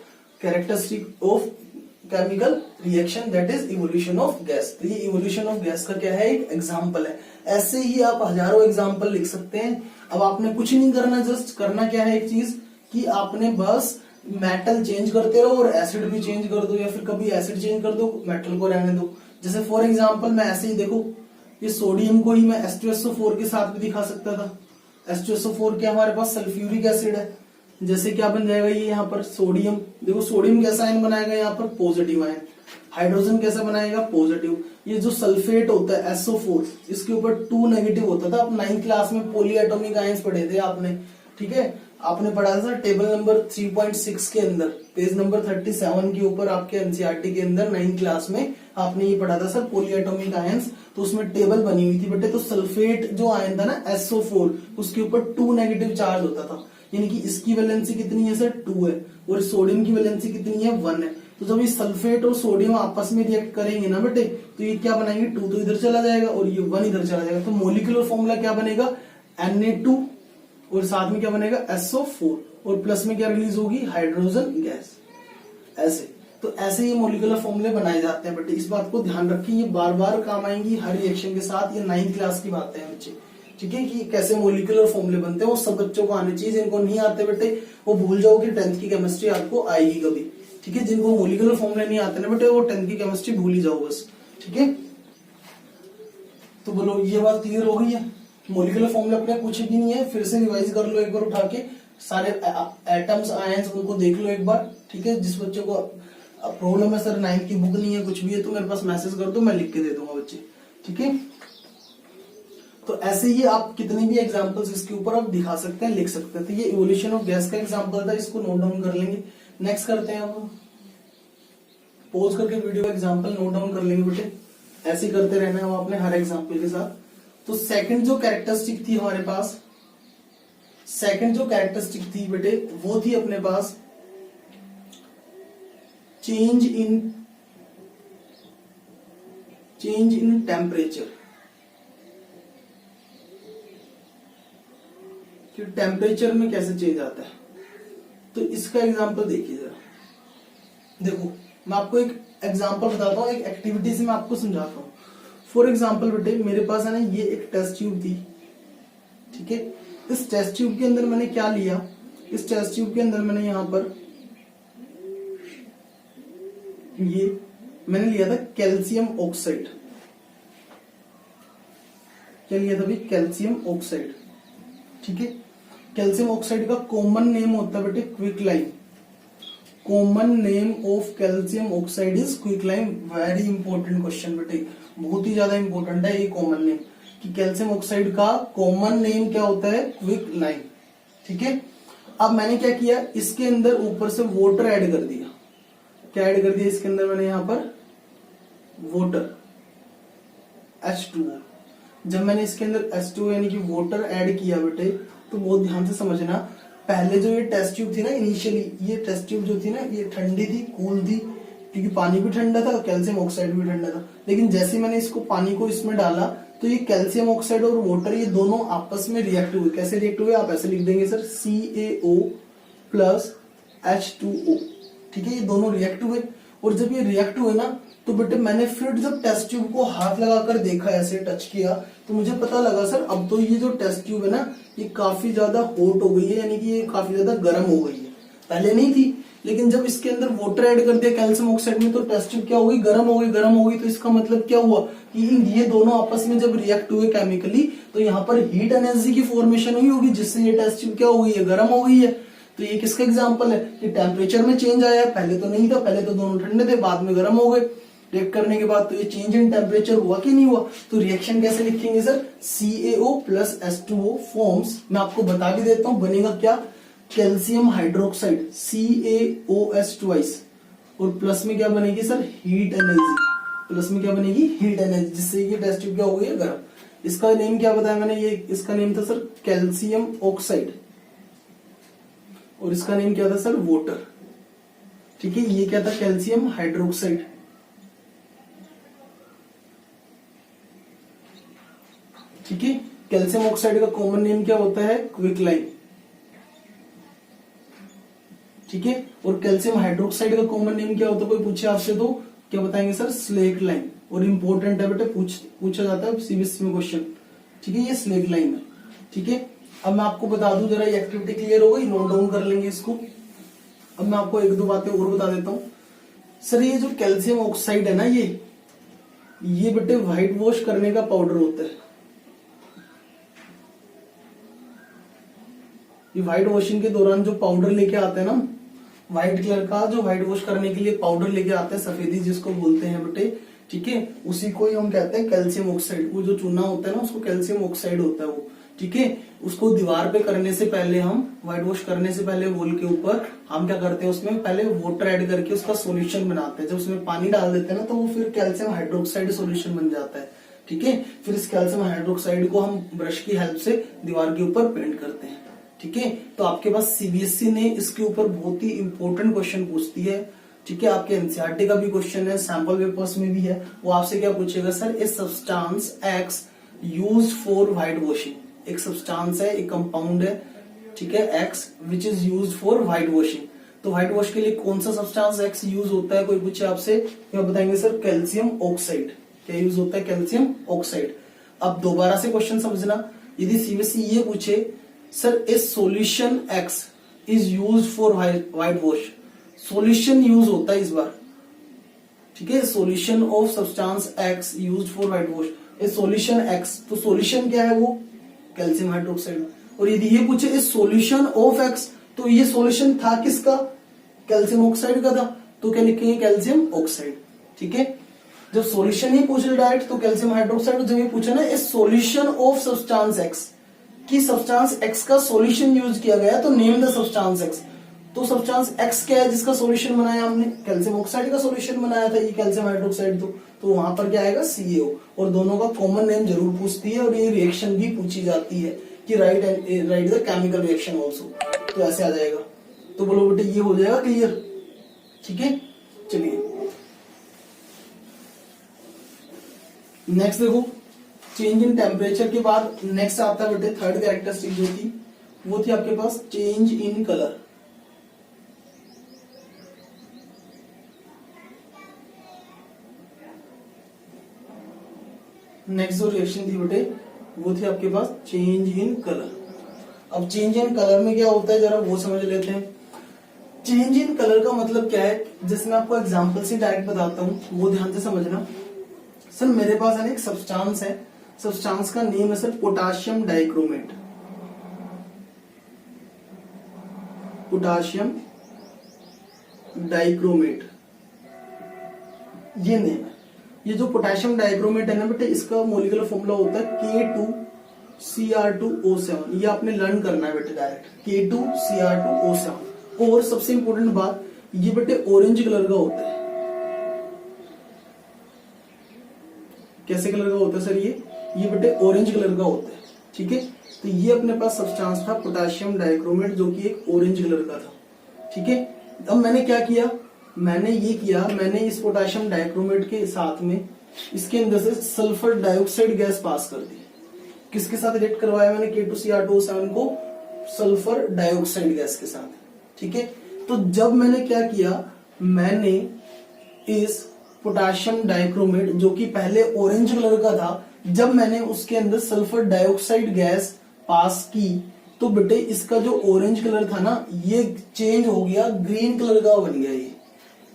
characteristic of chemical reaction that is evolution of gas. तो ये इवोल्यूशन ऑफ गैस का क्या है, एक एग्जांपल है। ऐसे ही आप हजारों एग्जांपल लिख सकते हैं। अब आपने कुछ नहीं करना, जस्ट करना क्या है, एक चीज कि आपने बस मेटल चेंज करते रहो और एसिड भी चेंज कर दो, या फिर कभी एसिड चेंज कर दो, मेटल को रहने दो। जैसे फॉर एग्जांपल मैं ऐसे ही देखो, ये सोडियम को ही मैं H2SO4 के साथ भी दिखा सकता था। H2SO4 क्या हमारे पास सल्फ्यूरिक एसिड है, जैसे क्या बन जाएगा ये यहाँ पर सोडियम, देखो सोडियम कैसा आयन बनाएगा यहाँ पर पॉजिटिव आयन, हाइड्रोजन कैसा बनाएगा पॉजिटिव। ये जो सल्फेट होता है SO4 इसके ऊपर 2 नेगेटिव होता था। आप 9th क्लास में पॉली एटॉमिक आयंस पढ़े थे आपने, ठीक है, आपने पढ़ा था टेबल नंबर 3.6 के अंदर पेज नंबर 37 के ऊपर आपके एनसीईआरटी के अंदर 9th क्लास में आपने ये पढ़ा था सर पॉली एटॉमिक आयंस। तो उसमें टेबल बनी हुई थी बेटे, तो सल्फेट जो आयन था ना SO4 उसके ऊपर 2 नेगेटिव चार्ज होता था, यानी कि इसकी वैलेंसी कितनी है सर 2 है और सोडियम की वैलेंसी कितनी है 1 है। तो जब ये सल्फेट और सोडियम आपस में रिएक्ट करेंगे ना बेटे तो ये क्या बनाएंगे 2 तो इधर चला जाएगा और ये 1 इधर चला जाएगा। तो मोलिकुलर फॉर्मूला क्या बनेगा Na2 और साथ में क्या बनेगा SO4 और प्लस में क्या रिलीज होगी हाइड्रोजन गैस। ऐसे तो ऐसे ये मोलिकुलर फॉर्मूले बनाए जाते हैं बेटे, इस बात को ध्यान रखिए, ये बार बार काम आएंगी हर रिएक्शन के साथ। ये 9th क्लास की बातें हैं बच्चे, ठीक है, कि कैसे मोलिकुलर फॉर्मूले बनते हैं वो सब बच्चों को आने चाहिए। जिनको नहीं आते बेटे वो भूल जाओ कि 10th की केमिस्ट्री आपको आएगी कभी, ठीक है। जिनको मोलिकुलर फॉर्मूले नहीं आते ना बेटे वो 10th की केमिस्ट्री भूल ही जाओ बस, ठीक है। तो बोलो ये बात क्लियर हो गई है, मोलिकुलर फॉर्मूला अपने कुछ भी नहीं है, फिर से रिवाइज कर लो एक बार उठा के सारे एटम्स आयंस उनको देख लो एक बार, ठीक है। जिस बच्चे को प्रॉब्लम है सर 9th की बुक नहीं है कुछ भी है तो मेरे पास मैसेज कर दो, मैं लिख के दे दूंगा बच्चे, ठीक है। तो ऐसे ही आप कितने भी एग्जांपल्स इसके ऊपर आप दिखा सकते हैं, लिख सकते हैं। तो ये इवोल्यूशन ऑफ गैस का एग्जांपल था, इसको नोट डाउन कर लेंगे। नेक्स्ट करते हैं, अब पॉज करके वीडियो का एग्जांपल नोट डाउन कर लेंगे बेटे, ऐसे ही करते रहना है हम अपने हर एग्जांपल के साथ। तो सेकंड जो कैरेक्टरिस्टिक थी हमारे पास, सेकंड जो कैरेक्टरिस्टिक थी बेटे वो थी अपने पास चेंज इन टेम्परेचर, कि टेम्परेचर में कैसे चेंज आता है। तो इसका एग्जांपल देखिए जरा, देखो मैं आपको एक एग्जांपल बताता हूँ, एक एक्टिविटी से मैं आपको समझाता हूँ। फॉर एग्जांपल बेटे मेरे पास है ना ये एक टेस्ट ट्यूब थी, ठीक है। इस टेस्ट ट्यूब के अंदर मैंने क्या लिया, इस टेस्ट ट्यूब के अंदर मैंने यहां पर ये मैंने लिया था कैल्शियम ऑक्साइड, क्या लिया था भाई कैल्शियम ऑक्साइड, ठीक है। कैल्शियम ऑक्साइड का कॉमन नेम होता है बेटे quicklime, common name of calcium oxide is quicklime. Very important question बेटे, बहुत ही ज्यादा इंपॉर्टेंट है ये कॉमन नेम, कि कैल्शियम ऑक्साइड का कॉमन नेम क्या होता है क्विकलाइम, ठीक है। अब मैंने क्या किया, इसके अंदर ऊपर से वाटर ऐड कर दिया, क्या ऐड कर दिया इसके अंदर मैंने यहां पर वाटर H2O। जब मैंने इसके अंदर H2O यानी कि वाटर ऐड किया बेटे तो बहुत ध्यान से समझना, पहले जो ये टेस्ट ट्यूब थी ना इनिशियली, ये टेस्ट ट्यूब जो थी ना ये ठंडी थी, कूल थी, क्योंकि पानी भी ठंडा था, कैल्शियम ऑक्साइड भी ठंडा था। लेकिन जैसे मैंने इसको पानी को इसमें डाला तो ये कैल्शियम ऑक्साइड और वाटर ये दोनों आपस में रिएक्ट हुए। कैसे रिएक्ट हुए आप ऐसे लिख देंगे सर CaO प्लस H2O, ठीक है, ये दोनों रिएक्ट हुए। और जब ये रिएक्ट हुए ना तो बेटे मैंने फिर जब टेस्ट ट्यूब को हाथ लगाकर देखा, ऐसे टच किया, तो मुझे पता लगा सर अब तो ये जो टेस्ट ट्यूब है ना ये काफी ज्यादा हॉट हो गई है, यानी कि ये काफी ज्यादा गर्म हो गई है, पहले नहीं थी। लेकिन जब इसके अंदर वाटर ऐड कर दिया कैल्शियम ऑक्साइड में तो टेस्ट ट्यूब क्या हो गई, गर्म हो गई। गर्म हो गई तो इसका मतलब क्या हुआ कि ये दोनों आपस में जब रिएक्ट हुए केमिकली तो यहाँ पर हीट एनर्जी की फॉर्मेशन हुई होगी, जिससे ये टेस्ट ट्यूब क्या हो गई है, गर्म हो गई है। तो ये किसका एग्जाम्पल है कि टेम्परेचर में चेंज आया है, पहले तो नहीं था, पहले तो दोनों ठंडे थे, बाद में गर्म हो गए। रिएक्ट करने के बाद तो ये चेंज इन टेम्परेचर हुआ कि नहीं हुआ। तो रिएक्शन कैसे लिखेंगे sir, CaO plus H2O forms, मैं आपको बता भी देता हूं, बनेगा क्या कैल्शियम हाइड्रोक्साइड CaOH ट्वाइस, और प्लस में क्या बनेगी सर हीट एनर्जी, प्लस में क्या बनेगी हीट एनर्जी, जिससे ये टेस्ट ट्यूब क्या हो गई है गर्म। इसका नेम क्या बताया मैंने, ये इसका नेम था सर कैल्शियम ऑक्साइड और इसका नेम क्या था सर वाटर, ठीक है। ये क्या था कैल्शियम हाइड्रोक्साइड, ठीक है। कैल्शियम ऑक्साइड का कॉमन नेम क्या होता है क्विकलाइम, ठीक है। और कैल्शियम हाइड्रोक्साइड का कॉमन नेम क्या होता है, कोई पूछे आपसे तो क्या बताएंगे सर स्लेक लाइम। और इंपॉर्टेंट है बेटे, पूछा जाता है सीबीएसई में क्वेश्चन, ठीक है, ये स्लेक लाइम है, ठीक है। अब मैं आपको बता दूं, जरा ये एक्टिविटी क्लियर हो गई, नोट डाउन कर लेंगे इसको। अब मैं आपको एक दो बातें और बता देता हूं सर। ये जो कैल्शियम ऑक्साइड है ना ये बेटे व्हाइट वॉश करने का पाउडर होता है, ये व्हाइट वॉशिंग के दौरान जो पाउडर लेके आते हैं ना, व्हाइट कलर का जो व्हाइट वॉश करने के लिए पाउडर लेके आते हैं, सफेदी जिसको बोलते हैं बेटे, ठीक है, उसी को ही हम कहते हैं कैल्शियम ऑक्साइड। वो जो चूना होता है ना उसको कैल्शियम ऑक्साइड होता है वो, ठीक है। उसको दीवार पे करने से पहले, हम व्हाइट वॉश करने से पहले वॉल के ऊपर हम क्या करते हैं, उसमें पहले वाटर ऐड करके उसका सॉल्यूशन बनाते हैं। जब उसमें पानी डाल देते हैं ना तो वो फिर कैल्शियम हाइड्रोक्साइड सॉल्यूशन बन जाता है, ठीक है। फिर इस कैल्शियम हाइड्रोक्साइड को हम ब्रश की हेल्प से दीवार के ऊपर पेंट करते हैं, ठीक है। तो आपके पास सीबीएसई ने इसके ऊपर बहुत ही इंपॉर्टेंट क्वेश्चन पूछती है, ठीक है। आपके एनसीईआरटी का भी क्वेश्चन है, सैंपल पेपर्स में भी है। वो आपसे क्या पूछेगा, sir a substance x used for white washing, एक सब्सटेंस है, एक कंपाउंड है, ठीक है, x which is used for white washing. तो व्हाइट वॉश के लिए कौन सा सब्सटेंस एक्स यूज होता है, कोई पूछे आपसे, क्या बताएंगे सर, कैल्शियम ऑक्साइड। क्या यूज होता है, कैल्शियम ऑक्साइड। अब दोबारा से क्वेश्चन समझना, यदि सीबीएसई ये पूछे sir A solution x is use for white wash, solution use होता है इस बार, ठीक है, solution of substance x used for white wash, A solution x, तो सॉल्यूशन क्या है, वो कैल्शियम हाइड्रोक्साइड। और यदि ये पूछे इस सॉल्यूशन ऑफ एक्स, तो ये सॉल्यूशन था किसका, कैल्शियम ऑक्साइड का था, तो क्या लिखेंगे, कैल्शियम ऑक्साइड, ठीक है। जब सॉल्यूशन ही पूछ डायरेक्ट तो कैल्शियम हाइड्रोक्साइड, जब ये पूछा ना इस सॉल्यूशन ऑफ सब्सटेंस एक्स, कि सब्सटेंस एक्स का सॉल्यूशन यूज किया गया, तो नेम द सब्सटेंस एक्स। तो सब्सटेंस एक्स क्या है जिसका सॉल्यूशन बनाया हमने, कैल्शियम ऑक्साइड का सॉल्यूशन बनाया था, ये कैल्शियम हाइड्रोक्साइड। तो वहां पर क्या आएगा, CaO। और दोनों का कॉमन नेम जरूर पूछती है, और ये रिएक्शन भी पूछी जाती है कि right the chemical reaction also, तो ऐसे आ जाएगा। तो बोलो बेटे ये हो जाएगा क्लियर, ठीक है। चलिए नेक्स्ट देखो, चेंज इन टेम्परेचर के बाद नेक्स्ट आता है बेटे थर्ड कैरेक्टरिस्टिक जो थी, वो थी आपके पास चेंज इन कलर। नेक्स्ट जो रिएक्शन थी बेटे वो थी आपके पास चेंज इन कलर। अब चेंज इन कलर में क्या होता है जरा वो समझ लेते हैं। चेंज इन कलर का मतलब क्या है, जैसे मैं आपको एग्जांपल से डायरेक्ट बताता हूँ, वो ध्यान से समझना। सर मेरे पास है एक सब्सटेंस है, सब्सटेंस का नेम है sir potassium dichromate, potassium dichromate ये नेम है। ये जो पोटेशियम डाइक्रोमेट है ना बेटे, इसका मोलिकुलर फॉर्मूला होता है K2Cr2O7। ये आपने लर्न करना है बेटे डायरेक्ट, K2Cr2O7। और सबसे इंपॉर्टेंट बात, ये बेटे ऑरेंज कलर का होता है। कैसे कलर का होता है सर ये बेटे ऑरेंज कलर का होता है, ठीक है। तो ये अपने पास सब्सटेंस था पोटेशियम डाइक्रोमेट जो कि एक ऑरेंज कलर का था, ठीक है। अब मैंने क्या किया, मैंने इस पोटेशियम डाइक्रोमेट के साथ में इसके अंदर से सल्फर डाइऑक्साइड गैस पास कर दी। किसके साथ रिएक्ट करवाया मैंने, K2Cr2O7 को सल्फर डाइऑक्साइड गैस के साथ, ठीक है। तो जब मैंने क्या किया, मैंने इस पोटेशियम डाइक्रोमेट जो कि पहले ऑरेंज कलर का था, जब मैंने उसके अंदर सल्फर डाइऑक्साइड गैस पास की, तो बेटे इसका जो ऑरेंज कलर था ना, ये चेंज हो गया ग्रीन कलर का बन गया ये,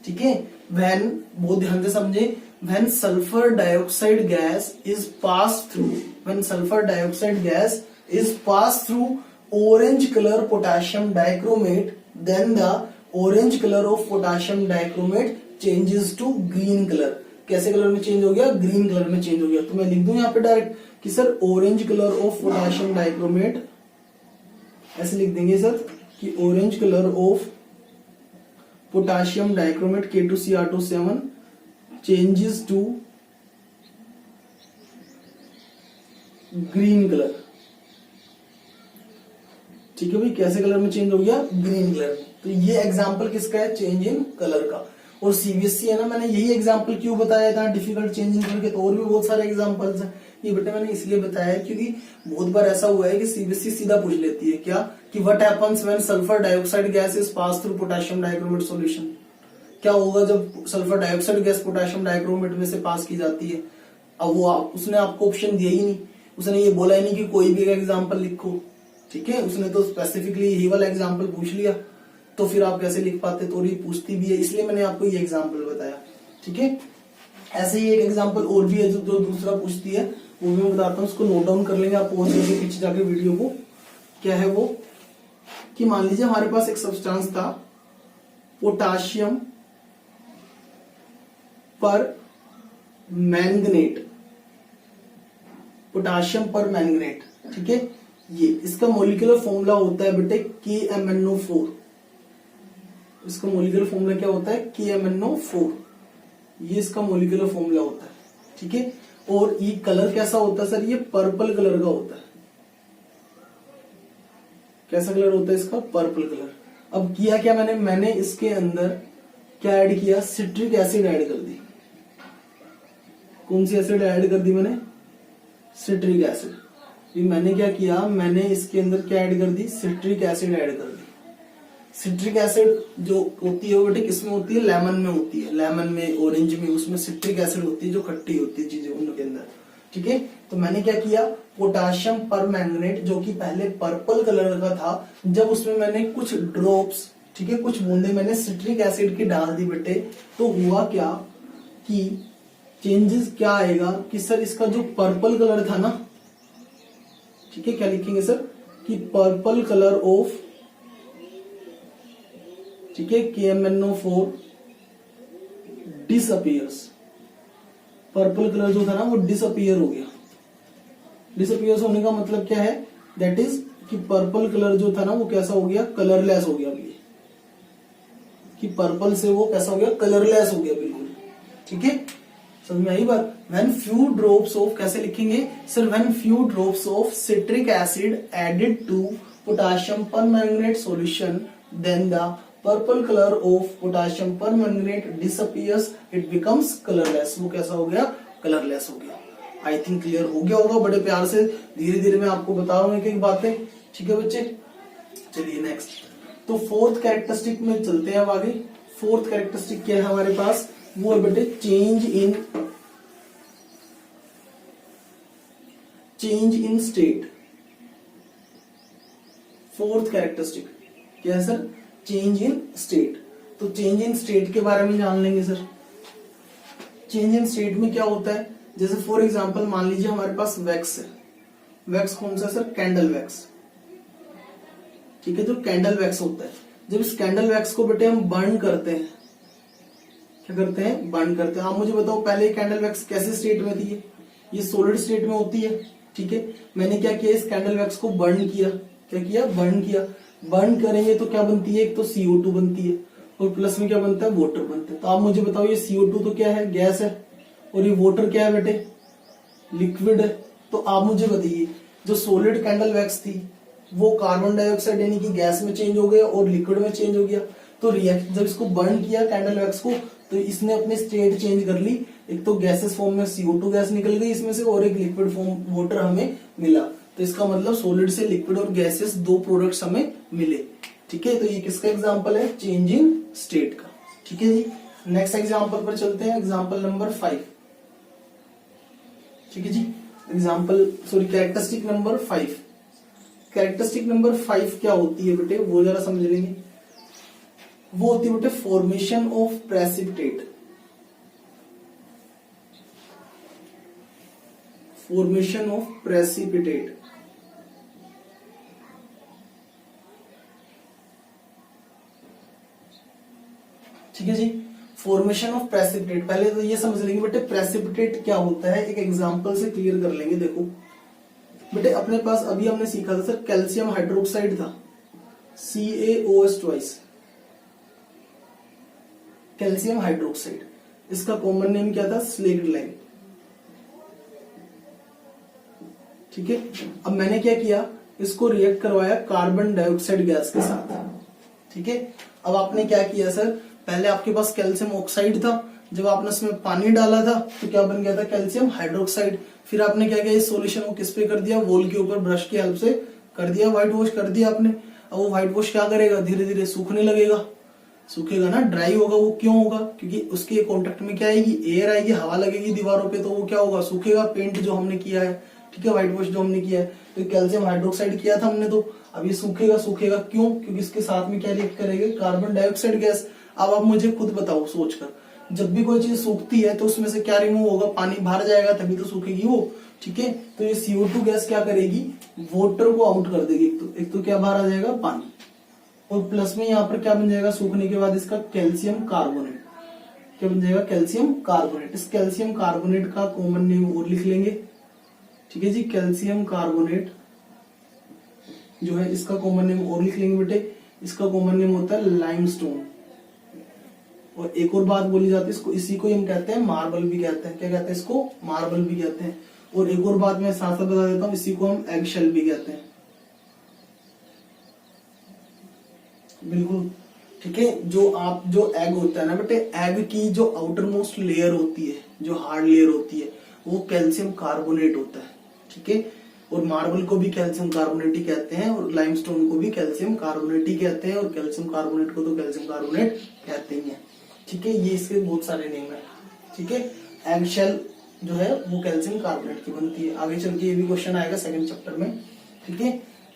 ठीक है। व्हेन, बहुत ध्यान से समझे, when sulphur dioxide gas is pass through, when sulphur dioxide gas is pass through orange colour potassium dichromate, then the orange colour of potassium dichromate changes to green colour. कैसे कलर में change हो गया, green colour में change हो गया। तो मैं लिख दूं यहाँ पे डायरेक्ट कि sir orange colour of potassium dichromate, ऐसे लिख देंगे सर कि orange colour of potassium dichromate K2Cr2O7 changes to green colour, ठीक है भाई। कैसे कलर में चेंज हो गया, ग्रीन कलर में। तो ये एग्जांपल किसका है, चेंज इन कलर का। और सीबीएसई है ना, मैंने यही एग्जांपल क्यों बताया था डिफिकल्ट चेंज इन कलर के, तो और भी बहुत सारे एग्जांपल्स हैं। ये बेटा मैंने इसलिए बताया क्योंकि बहुत बार ऐसा हुआ है कि सीबीएसई सीधा पूछ लेती है क्या, कि what happens when sulphur dioxide gas is pass through potassium dichromate solution. क्या होगा जब sulphur dioxide gas potassium dichromate में से पास की जाती है। अब वो उसने आपको ऑप्शन दिया ही नहीं, उसने ये बोला ही नहीं कि कोई भी एग्जाम्पल लिखो, ठीक है। उसने तो स्पेसिफिकली यही वाला एग्जाम्पल पूछ लिया, तो फिर आप कैसे लिख पाते, तो ये पूछती भी है, इसलिए मैंने आपको ये एग्जाम्पल बताया, ठीक है। ऐसे ही एक एग्जाम्पल और भी है जो दूसरा पूछती है, वो भी मैं बताता हूँ, उसको नोट डाउन कर लेंगे आप, पहुंच जाएंगे पीछे जाके वीडियो को। क्या है वो, कि मान लीजिए हमारे पास एक सब्सटेंस था पोटाशियम पर मैंगनेट, पोटाशियम पर मैंगनेट, ठीक है। ये इसका मॉलिक्यूलर फॉर्मूला होता है बेटे KMnO4। इसका मॉलिक्यूलर फॉर्मूला क्या होता है? KMnO4। ये इसका मॉलिक्यूलर फॉर्मूला होता है, ठीक है। और ये कलर कैसा होता है सर? ये पर्पल कलर का होता है। कैसा कलर होता है इसका? Purple colour. अब किया क्या मैंने इसके अंदर क्या ऐड किया? सिट्रिक एसिड ऐड कर दी। कौन सी एसिड ऐड कर दी मैंने? Citric acid. ये मैंने क्या किया? मैंने इसके अंदर क्या ऐड कर दी? सिट्रिक एसिड ऐड कर दी। सिट्रिक एसिड जो होती है वो बेटे किसमें होती है? लेमन में होती है। लेमन में, ऑरेंज में, उसमें सिट्रिक एसिड होती है जो खट्टी होती है चीजें उनके अंदर, ठीक है। तो मैंने क्या किया? पोटाशियम पर मैंगनेट जो कि पहले पर्पल कलर का था, जब उसमें मैंने कुछ ड्रॉप्स, ठीक है, कुछ बूंदे मैंने सिट्रिक एसिड की डाल दी बेटे, तो हुआ क्या कि चेंजेस क्या आएगा कि सर इसका जो पर्पल कलर था ना, ठीक है, क्या लिखेंगे सर? कि पर्पल कलर ऑफ, ठीक है, KMnO4 डिसअपियर्स। पर्पल कलर जो था ना वो डिसअपियर हो गया। डिसअपियर होने का मतलब क्या है? दैट इज कि पर्पल कलर जो था ना वो कैसा हो गया? कलरलेस हो गया। अभी कि पर्पल से वो कैसा हो गया? कलरलेस हो गया बिल्कुल, ठीक है। समझ में आई बात? When few drops of, कैसे लिखेंगे sir? When few drops of citric acid added to potassium permanganate solution, then the purple color of potassium permanganate disappears, it becomes colorless। वो कैसा हो गया? कलरलेस हो गया। आई थिंक क्लियर हो गया होगा। बड़े प्यार से धीरे धीरे मैं आपको बता रहा हूँ एक एक बातें, ठीक है बच्चे। चलिए नेक्स्ट, तो फोर्थ कैरेक्टरिस्टिक में चलते हैं अब आगे। फोर्थ कैरेक्टरिस्टिक क्या है हमारे पास? वो है बेटे change in state. Fourth characteristic क्या है सर? Change in state. तो चेंज इन स्टेट के बारे में जान लेंगे सर। चेंज इन स्टेट में क्या होता है? जैसे फॉर एग्जांपल मान लीजिए हमारे पास वैक्स है। वैक्स कौन सा सर? कैंडल वैक्स, ठीक है। जो कैंडल वैक्स होता है, जब इस कैंडल वैक्स को बेटे हम बर्न करते हैं, क्या करते हैं? बर्न करते हैं। आप मुझे बताओ पहले कैंडल वैक्स कैसे स्टेट में थी? ये सॉलिड स्टेट में होती है, ठीक है। मैंने क्या किया? इस कैंडल वैक्स को बर्न किया। क्या किया? बर्न किया। बर्न करेंगे तो क्या बनती है? एक तो CO2 बनती है और प्लस में क्या बनता है? वाटर बनता है। तो आप मुझे बताओ ये CO2 तो क्या है? गैस है। और ये वाटर क्या है बेटे? लिक्विड है। तो आप मुझे बताइए जो सॉलिड कैंडल वैक्स थी वो कार्बन डाइऑक्साइड यानी कि गैस में चेंज हो गया और लिक्विड में चेंज हो गया। तो रिएक्ट जब इसको बर्न किया कैंडल वैक्स को, तो इसने अपनी स्टेट चेंज कर ली। एक तो गैसेस फॉर्म में CO2 गैस निकल गई इसमें से, और एक लिक्विड फॉर्म वाटर हमें मिला। तो इसका मतलब सॉलिड से लिक्विड और गैसेस दो प्रोडक्ट्स हमें मिले, ठीक है। तो ये किसका एग्जांपल है? चेंज इन स्टेट का, ठीक है जी। नेक्स्ट एग्जांपल पर चलते हैं, एग्जांपल नंबर 5, ठीक है जी। Characteristic number 5। कैरेक्टरिस्टिक नंबर 5 क्या होती है बेटे? वो जरा समझ लेंगे। वो होती है बेटे formation of precipitate. Formation of precipitate, ठीक है जी। फॉर्मेशन ऑफ प्रेसिपिटेट, पहले तो ये समझ लेंगे बेटे प्रेसिपिटेट क्या होता है। एक एग्जांपल से क्लियर कर लेंगे। देखो बेटे अपने पास अभी हमने सीखा था सर कैल्शियम हाइड्रोक्साइड था, CaOH ट्वाइस, कैल्शियम हाइड्रोक्साइड। इसका कॉमन नेम क्या था? स्लेक्ड लाइम, ठीक है। अब मैंने क्या किया? इसको रिएक्ट करवाया कार्बन डाइऑक्साइड गैस के साथ, ठीक है। अब आपने क्या किया सर? पहले आपके पास कैल्शियम ऑक्साइड था, जब आपने उसमें पानी डाला था तो क्या बन गया था? Calcium hydroxide. फिर आपने क्या किया? इस सॉल्यूशन को किस पे कर दिया? वॉल के ऊपर ब्रश की हेल्प से कर दिया, व्हाइट वॉश कर दिया आपने। अब वो व्हाइट वॉश क्या करेगा? धीरे धीरे सूखने लगेगा, सूखेगा ना, ड्राई होगा। वो क्यों होगा? क्योंकि उसके कॉन्टेक्ट में क्या आएगी? एयर आएगी, हवा लगेगी दीवारों पे, तो वो क्या होगा? सूखेगा। पेंट जो हमने किया है, ठीक है, व्हाइट वॉश जो हमने किया है, तो कैल्शियम हाइड्रोक्साइड किया था हमने, तो अब ये सूखेगा। सूखेगा क्यों? क्योंकि इसके साथ में क्या रिएक्ट करेगा? Carbon dioxide gas. अब आप मुझे खुद बताओ सोचकर, जब भी कोई चीज सूखती है तो उसमें से क्या रिमूव होगा? पानी बाहर जाएगा तभी तो सूखेगी वो, ठीक है। तो ये CO2 गैस क्या करेगी? वाटर को आउट कर देगी। एक तो क्या बाहर आ जाएगा? पानी, और प्लस में यहाँ पर क्या बन जाएगा सूखने के बाद इसका कैल्शियम कार्बोनेट, क्या बन जाएगा कैल्शियम कार्बोनेट। इस कैल्शियम कार्बोनेट का कॉमन नेम और लिख लेंगे, ठीक है जी। कैल्शियम कार्बोनेट जो है इसका कॉमन नेम और लिख लेंगे बेटे, इसका कॉमन नेम होता है लाइमस्टोन। और एक और बात बोली जाती है इसको, इसी को हम कहते हैं मार्बल भी कहते हैं, क्या कहते हैं इसको, मार्बल भी कहते हैं। और एक और बात मैं साथ साथ बता देता हूं, इसी को हम एग शेल भी कहते हैं, बिल्कुल ठीक है। जो एग होता है ना बेटे, एग की जो आउटर मोस्ट लेयर होती है, जो हार्ड लेयर होती है, वो कैल्शियम कार्बोनेट होता है, ठीक है। और मार्बल को भी कैल्शियम कार्बोनेट ही कहते हैं, और लाइमस्टोन को भी कैल्शियम कार्बोनेट ही कहते हैं, और कैल्शियम कार्बोनेट को तो कैल्शियम कार्बोनेट कहते ही हैं, ठीक है। ये इसके बहुत सारे नेम है, ठीक है। एग शेल जो है वो कैल्शियम कार्बोनेट की बनती है। आगे चल के ये भी क्वेश्चन आएगा सेकंड चैप्टर में, ठीक है।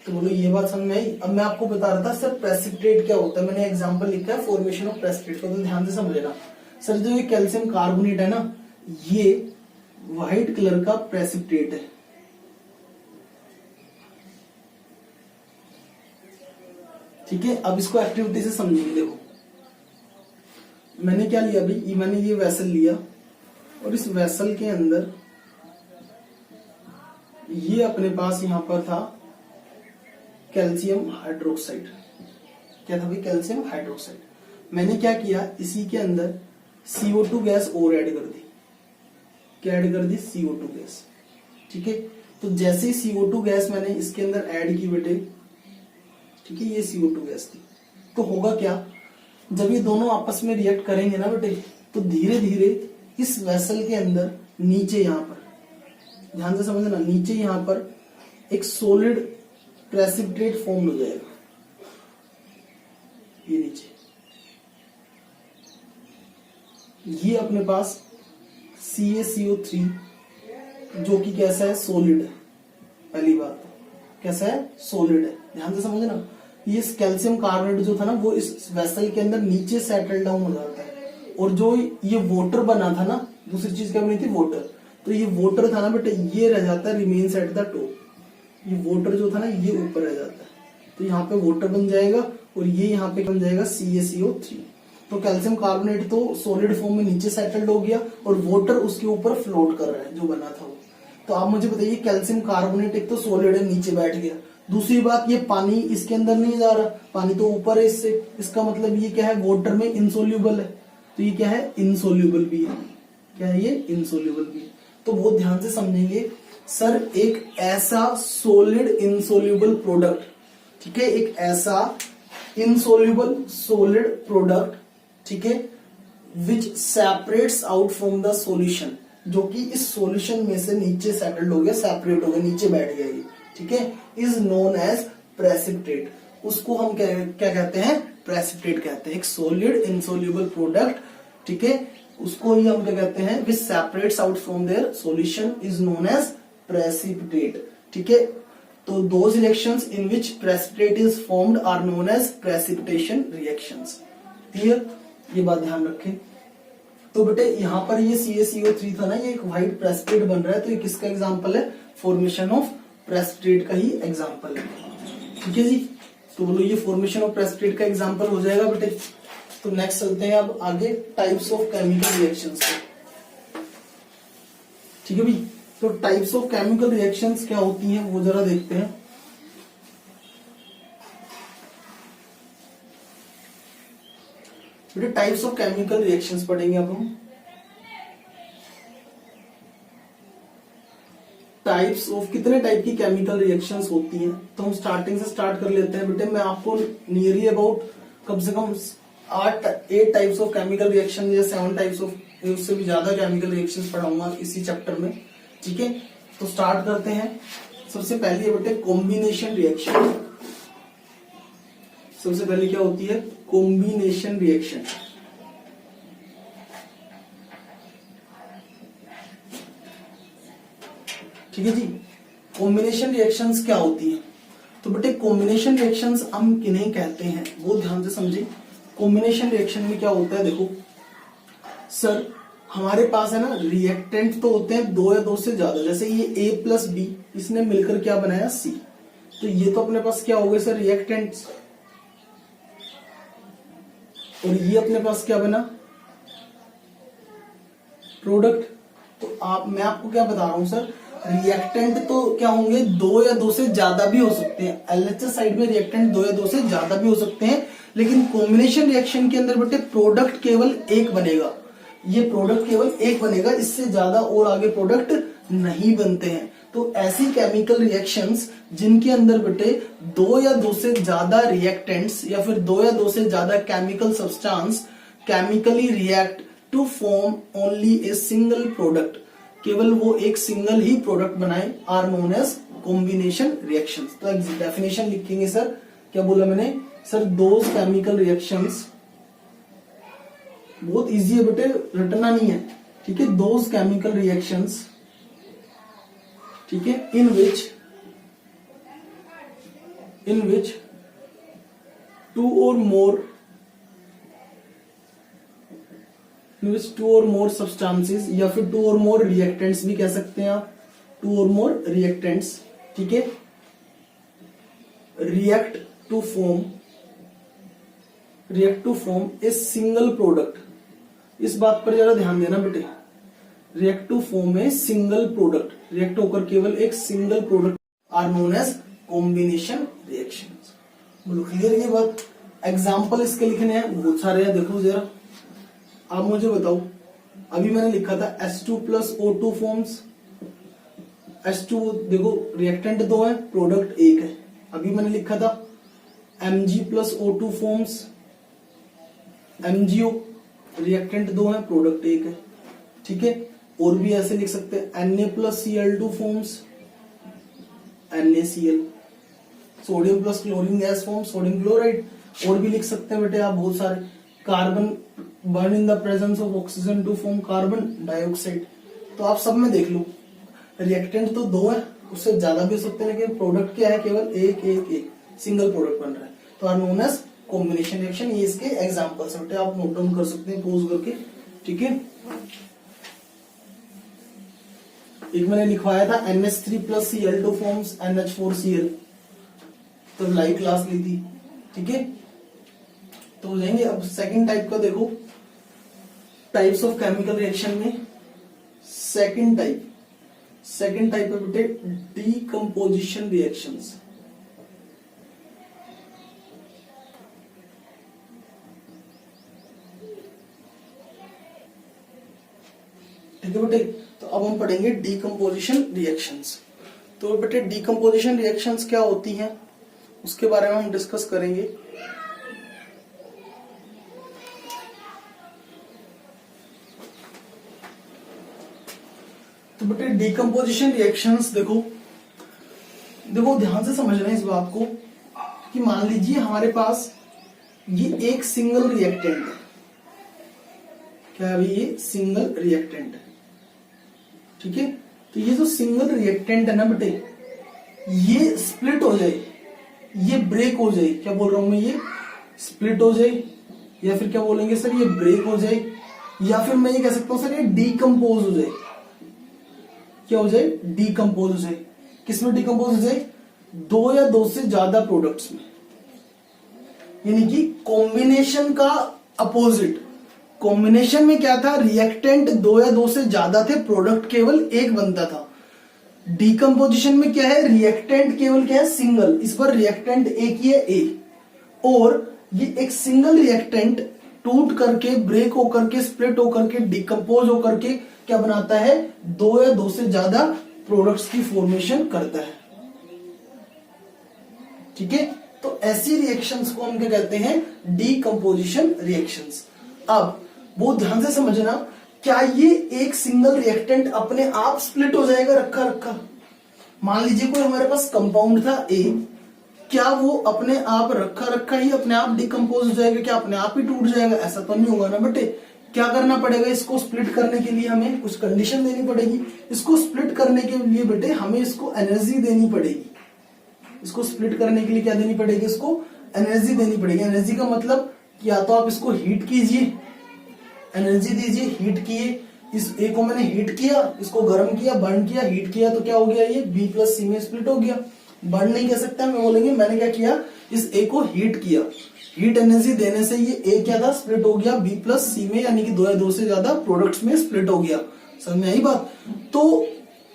तो बोलो ये बात समझ में आई। अब मैं आपको बता रहा था सर प्रेसिपिटेट क्या होता है, मैंने एग्जांपल लिखा है फॉर्मेशन ऑफ प्रेसिपिटेट को, तो ध्यान से समझेगा। सर जो ये कैल्शियम कार्बोनेट है ना, ये व्हाइट कलर का प्रेसिपिटेट है, ठीक है। अब इसको एक्टिविटी से समझेंगे। देखो मैंने क्या लिया भाई, मैंने ये वेसल लिया, और इस वेसल के अंदर ये अपने पास यहां पर था कैल्शियम हाइड्रोक्साइड, क्या था भाई, कैल्शियम हाइड्रोक्साइड। मैंने क्या किया, इसी के अंदर CO2 गैस और ऐड कर दी, क्या ऐड कर दी, CO2 गैस, ठीक है। तो जैसे ही CO2 गैस मैंने इसके अंदर ऐड की बेटे, ठीक है, ये CO2 गैस थी, तो होगा क्या, जब ये दोनों आपस में रिएक्ट करेंगे ना बेटे, तो धीरे धीरे इस वेसल के अंदर नीचे यहां पर, ध्यान से समझना, नीचे यहां पर एक सॉलिड प्रेसिपिटेट फॉर्म हो जाएगा, ये नीचे, ये अपने पास CaCO3 जो कि कैसा है, सॉलिड है। पहली बात तो कैसा है, सॉलिड है, ध्यान से समझना। ये कैल्शियम कार्बोनेट जो था ना, वो इस वेसल के अंदर नीचे सेटल डाउन हो जाता है, और जो ये वाटर बना था ना, दूसरी चीज क्या बनी थी, वाटर, तो ये वाटर था ना बेटे, ये रह जाता है रिमेन्स एट द टॉप, ये वाटर जो था ना ये ऊपर रह जाता है, तो यहाँ पे वाटर बन जाएगा, और ये यहाँ पे बन जाएगा CaCO3। तो कैल्शियम कार्बोनेट तो सॉलिड फॉर्म में नीचे सेटल्ड हो गया, और वाटर उसके ऊपर फ्लोट कर रहा है जो बना था वो। तो आप मुझे बताइए, कैल्शियम कार्बोनेट एक तो सॉलिड है, नीचे बैठ गया, दूसरी बात ये पानी इसके अंदर नहीं जा रहा, पानी तो ऊपर है इससे, इसका मतलब ये क्या है, वाटर में इनसोल्यूबल है, तो ये क्या है, इनसोल्यूबल भी है, क्या है ये, इनसोल्यूबल भी है। तो वो ध्यान से समझेंगे सर, एक ऐसा सॉलिड इनसोल्यूबल प्रोडक्ट, ठीक है, एक ऐसा इनसोल्यूबल सॉलिड प्रोडक्ट, ठीक है, विच separates out from the solution, जो कि इस सॉल्यूशन में से नीचे सेटल्ड हो गया, सेपरेट हो गया, नीचे बैठ गया ये, ठीक है, इज नोन एज प्रेसिपिटेट। उसको हम क्या कहते हैं, प्रेसिपिटेट कहते हैं। एक सॉलिड इनसोल्यूबल प्रोडक्ट, ठीक है, उसको ही हम क्या कहते हैं, which separates out from their solution is known as precipitate, ठीक है। तो those reactions in which precipitate is formed are known as precipitation reactions. Clear, ये बात ध्यान रखें। तो बेटे यहाँ पर ये CaCO3 था ना, ये एक व्हाइट प्रेसिपिटेट बन रहा है, तो ये किसका एग्जांपल है, फॉर्मेशन ऑफ प्रेसिपिटेट का ही एग्जांपल है, ठीक है जी। तो बोलो ये फॉर्मेशन ऑफ प्रेसिपिटेट का एग्जांपल हो जाएगा बेटे। तो नेक्स्ट चलते हैं अब आगे टाइप्स ऑफ केमिकल रिएक्शंस पे, ठीक है भाई। तो टाइप्स ऑफ केमिकल रिएक्शंस क्या होती हैं वो जरा देखते हैं। बेटे टाइप्स ऑफ केमिकल रिएक्शंस पढ़ेंगे अब हम। टाइप्स ऑफ, कितने टाइप की केमिकल रिएक्शंस होती हैं, तो हम स्टार्टिंग से स्टार्ट कर लेते हैं बेटे। मैं आपको नियरली अबाउट कम से कम 8 टाइप्स ऑफ केमिकल रिएक्शन या 7 टाइप्स ऑफ, उससे भी ज्यादा केमिकल रिएक्शंस पढ़ाऊंगा इसी चैप्टर में, ठीक है। तो स्टार्ट करते हैं। सबसे पहली है बेटे कॉम्बिनेशन रिएक्शन। सबसे पहले क्या होती है, कॉम्बिनेशन रिएक्शन। ठीक है जी। कॉम्बिनेशन रिएक्शंस क्या होती हैं, तो बेटे कॉम्बिनेशन रिएक्शंस हम किन्हें कहते हैं वो ध्यान से समझे। कॉम्बिनेशन रिएक्शन में क्या होता है, देखो सर हमारे पास है ना रिएक्टेंट तो होते हैं 2 या 2 से ज्यादा, जैसे ये A+B इसने मिलकर क्या बनाया C, तो ये तो अपने पास क्या हो गए सर रिएक्टेंट्स, और ये अपने पास क्या बना, प्रोडक्ट। तो मैं आपको क्या बता रहा हूं सर, रिएक्टेंट तो क्या होंगे, 2 या 2 से ज्यादा भी हो सकते हैं। एलएचएस साइड में रिएक्टेंट 2 या 2 से ज्यादा भी हो सकते हैं, लेकिन कॉम्बिनेशन रिएक्शन के अंदर बेटे प्रोडक्ट केवल एक बनेगा। ये प्रोडक्ट केवल एक बनेगा, इससे ज्यादा और आगे प्रोडक्ट नहीं बनते हैं। तो ऐसी केमिकल रिएक्शंस जिनके अंदर बेटे 2 या 2 से ज्यादा रिएक्टेंट्स या फिर 2 या 2 से ज्यादा chemical substance chemically react to form only a single product, केवल वो एक सिंगल ही प्रोडक्ट बनाए, are known as combination reactions. तो डेफिनेशन लिखेंगे सर, क्या बोला मैंने सर, दोज केमिकल रिएक्शंस, बहुत इजी है बेटे, रटना नहीं है, ठीक है। दोज केमिकल रिएक्शंस, ठीक है, इन विच 2 or more substances या फिर 2 or more reactants भी कह सकते हैं आप, 2 or more reactants, ठीक है, react to form a single product। इस बात पर जरा ध्यान देना बेटे, react to form a single product, react होकर केवल एक single product, are known as combination reactions. बोलो क्लियर ये बात। एग्जाम्पल इसके लिखने हैं, बहुत सारे हैं, देखो जरा आप मुझे बताओ। अभी मैंने लिखा था H2 plus O2 forms, H2 देखो रिएक्टेंट 2 है, प्रोडक्ट 1 है। अभी मैंने लिखा था Mg plus O2 forms, MgO reactant 2 है, प्रोडक्ट 1 है, ठीक है। और भी ऐसे लिख सकते हैं Na plus Cl2 forms, NaCl, sodium plus chlorine gas form, sodium chloride. और भी लिख सकते हैं बेटे आप बहुत सारे, carbon burn in the presence of oxygen to form carbon dioxide. तो आप सब में देख लो, रिएक्टेंट तो 2 है, उससे ज्यादा भी हो सकते हैं, लेकिन प्रोडक्ट क्या है, केवल एक सिंगल प्रोडक्ट बन रहा है, तो are known as combination reaction. ये इसके एग्जांपल्स बेटे आप नोट डाउन कर सकते हैं पोज करके, ठीक है। एक मैंने लिखवाया था NH3 plus Cl2 forms NH4Cl, तो लाइव क्लास ली थी, ठीक है। तो हो जाएंगे। अब सेकंड टाइप का देखो, टाइप्स ऑफ केमिकल रिएक्शन में सेकंड टाइप है बेटे डीकंपोजिशन रिएक्शंस। ठीक है बेटे, तो अब हम पढ़ेंगे डीकंपोजिशन रिएक्शंस। तो बेटे डीकंपोजिशन रिएक्शंस क्या होती हैं उसके बारे में हम डिस्कस करेंगे। तो बेटे डीकंपोजिशन रिएक्शंस देखो ध्यान से समझना इस बात को कि मान लीजिए हमारे पास ये एक सिंगल रिएक्टेंट है, क्या अभी ये सिंगल रिएक्टेंट है, ठीक है। तो ये जो सिंगल रिएक्टेंट है ना बेटे, ये स्प्लिट हो जाए, ये ब्रेक हो जाए, क्या बोल रहा हूं मैं, ये स्प्लिट हो जाए, या फिर क्या बोलेंगे सर, ये ब्रेक हो जाए, या फिर मैं ये कह सकता हूं सर ये डीकंपोज हो जाए। क्या हो जाए, डीकंपोज हो जाए। किसमें डीकंपोज हो जाए, 2 या 2 से ज्यादा प्रोडक्ट्स में, यानी कि कॉम्बिनेशन का अपोजिट। कॉम्बिनेशन में क्या था, रिएक्टेंट 2 या 2 से ज्यादा थे, प्रोडक्ट केवल एक बनता था। डीकंपोजिशन में क्या है, रिएक्टेंट केवल क्या है, सिंगल। इस पर रिएक्टेंट एक ही है, ए, और ये एक सिंगल रिएक्टेंट टूट करके, ब्रेक होकर के, स्प्लिट होकर के, डिकम्पोज होकर के क्या बनाता है, 2 या 2 से ज्यादा प्रोडक्ट्स की फॉर्मेशन करता है, ठीक है। तो ऐसी रिएक्शंस को हम क्या कहते हैं, डीकंपोजिशन रिएक्शंस। अब बहुत ध्यान से समझना, क्या ये एक सिंगल रिएक्टेंट अपने आप स्प्लिट हो जाएगा रखा रखा। मान लीजिए कोई हमारे पास कंपाउंड था ए, क्या वो अपने आप रखा रखा ही अपने आप डिकम्पोज हो जाएगा, क्या अपने आप ही टूट जाएगा, ऐसा तो नहीं होगा ना बेटे। क्या करना पड़ेगा, इसको स्प्लिट करने के लिए हमें कुछ कंडीशन देनी पड़ेगी। इसको स्प्लिट करने के लिए बेटे हमें इसको एनर्जी देनी पड़ेगी। इसको स्प्लिट करने के लिए क्या देनी पड़ेगी, इसको एनर्जी देनी पड़ेगी। एनर्जी का मतलब या तो आप इसको हीट कीजिए, एनर्जी दीजिए, हीट किए, इस ए को मैंने हीट किया, इसको गर्म किया, बर्न किया, हीट किया, तो क्या हो गया, ये बी प्लस सी में स्प्लिट हो गया। बर्न नहीं कह सकता, मैं बोलेंगे मैंने क्या किया, इस ए को हीट किया। हीट एनर्जी देने से ये ए क्या था, स्प्लिट हो गया बी प्लस सी में, यानी कि दो या दो से ज्यादा प्रोडक्ट्स में स्प्लिट हो गया। समझ में आई बात? तो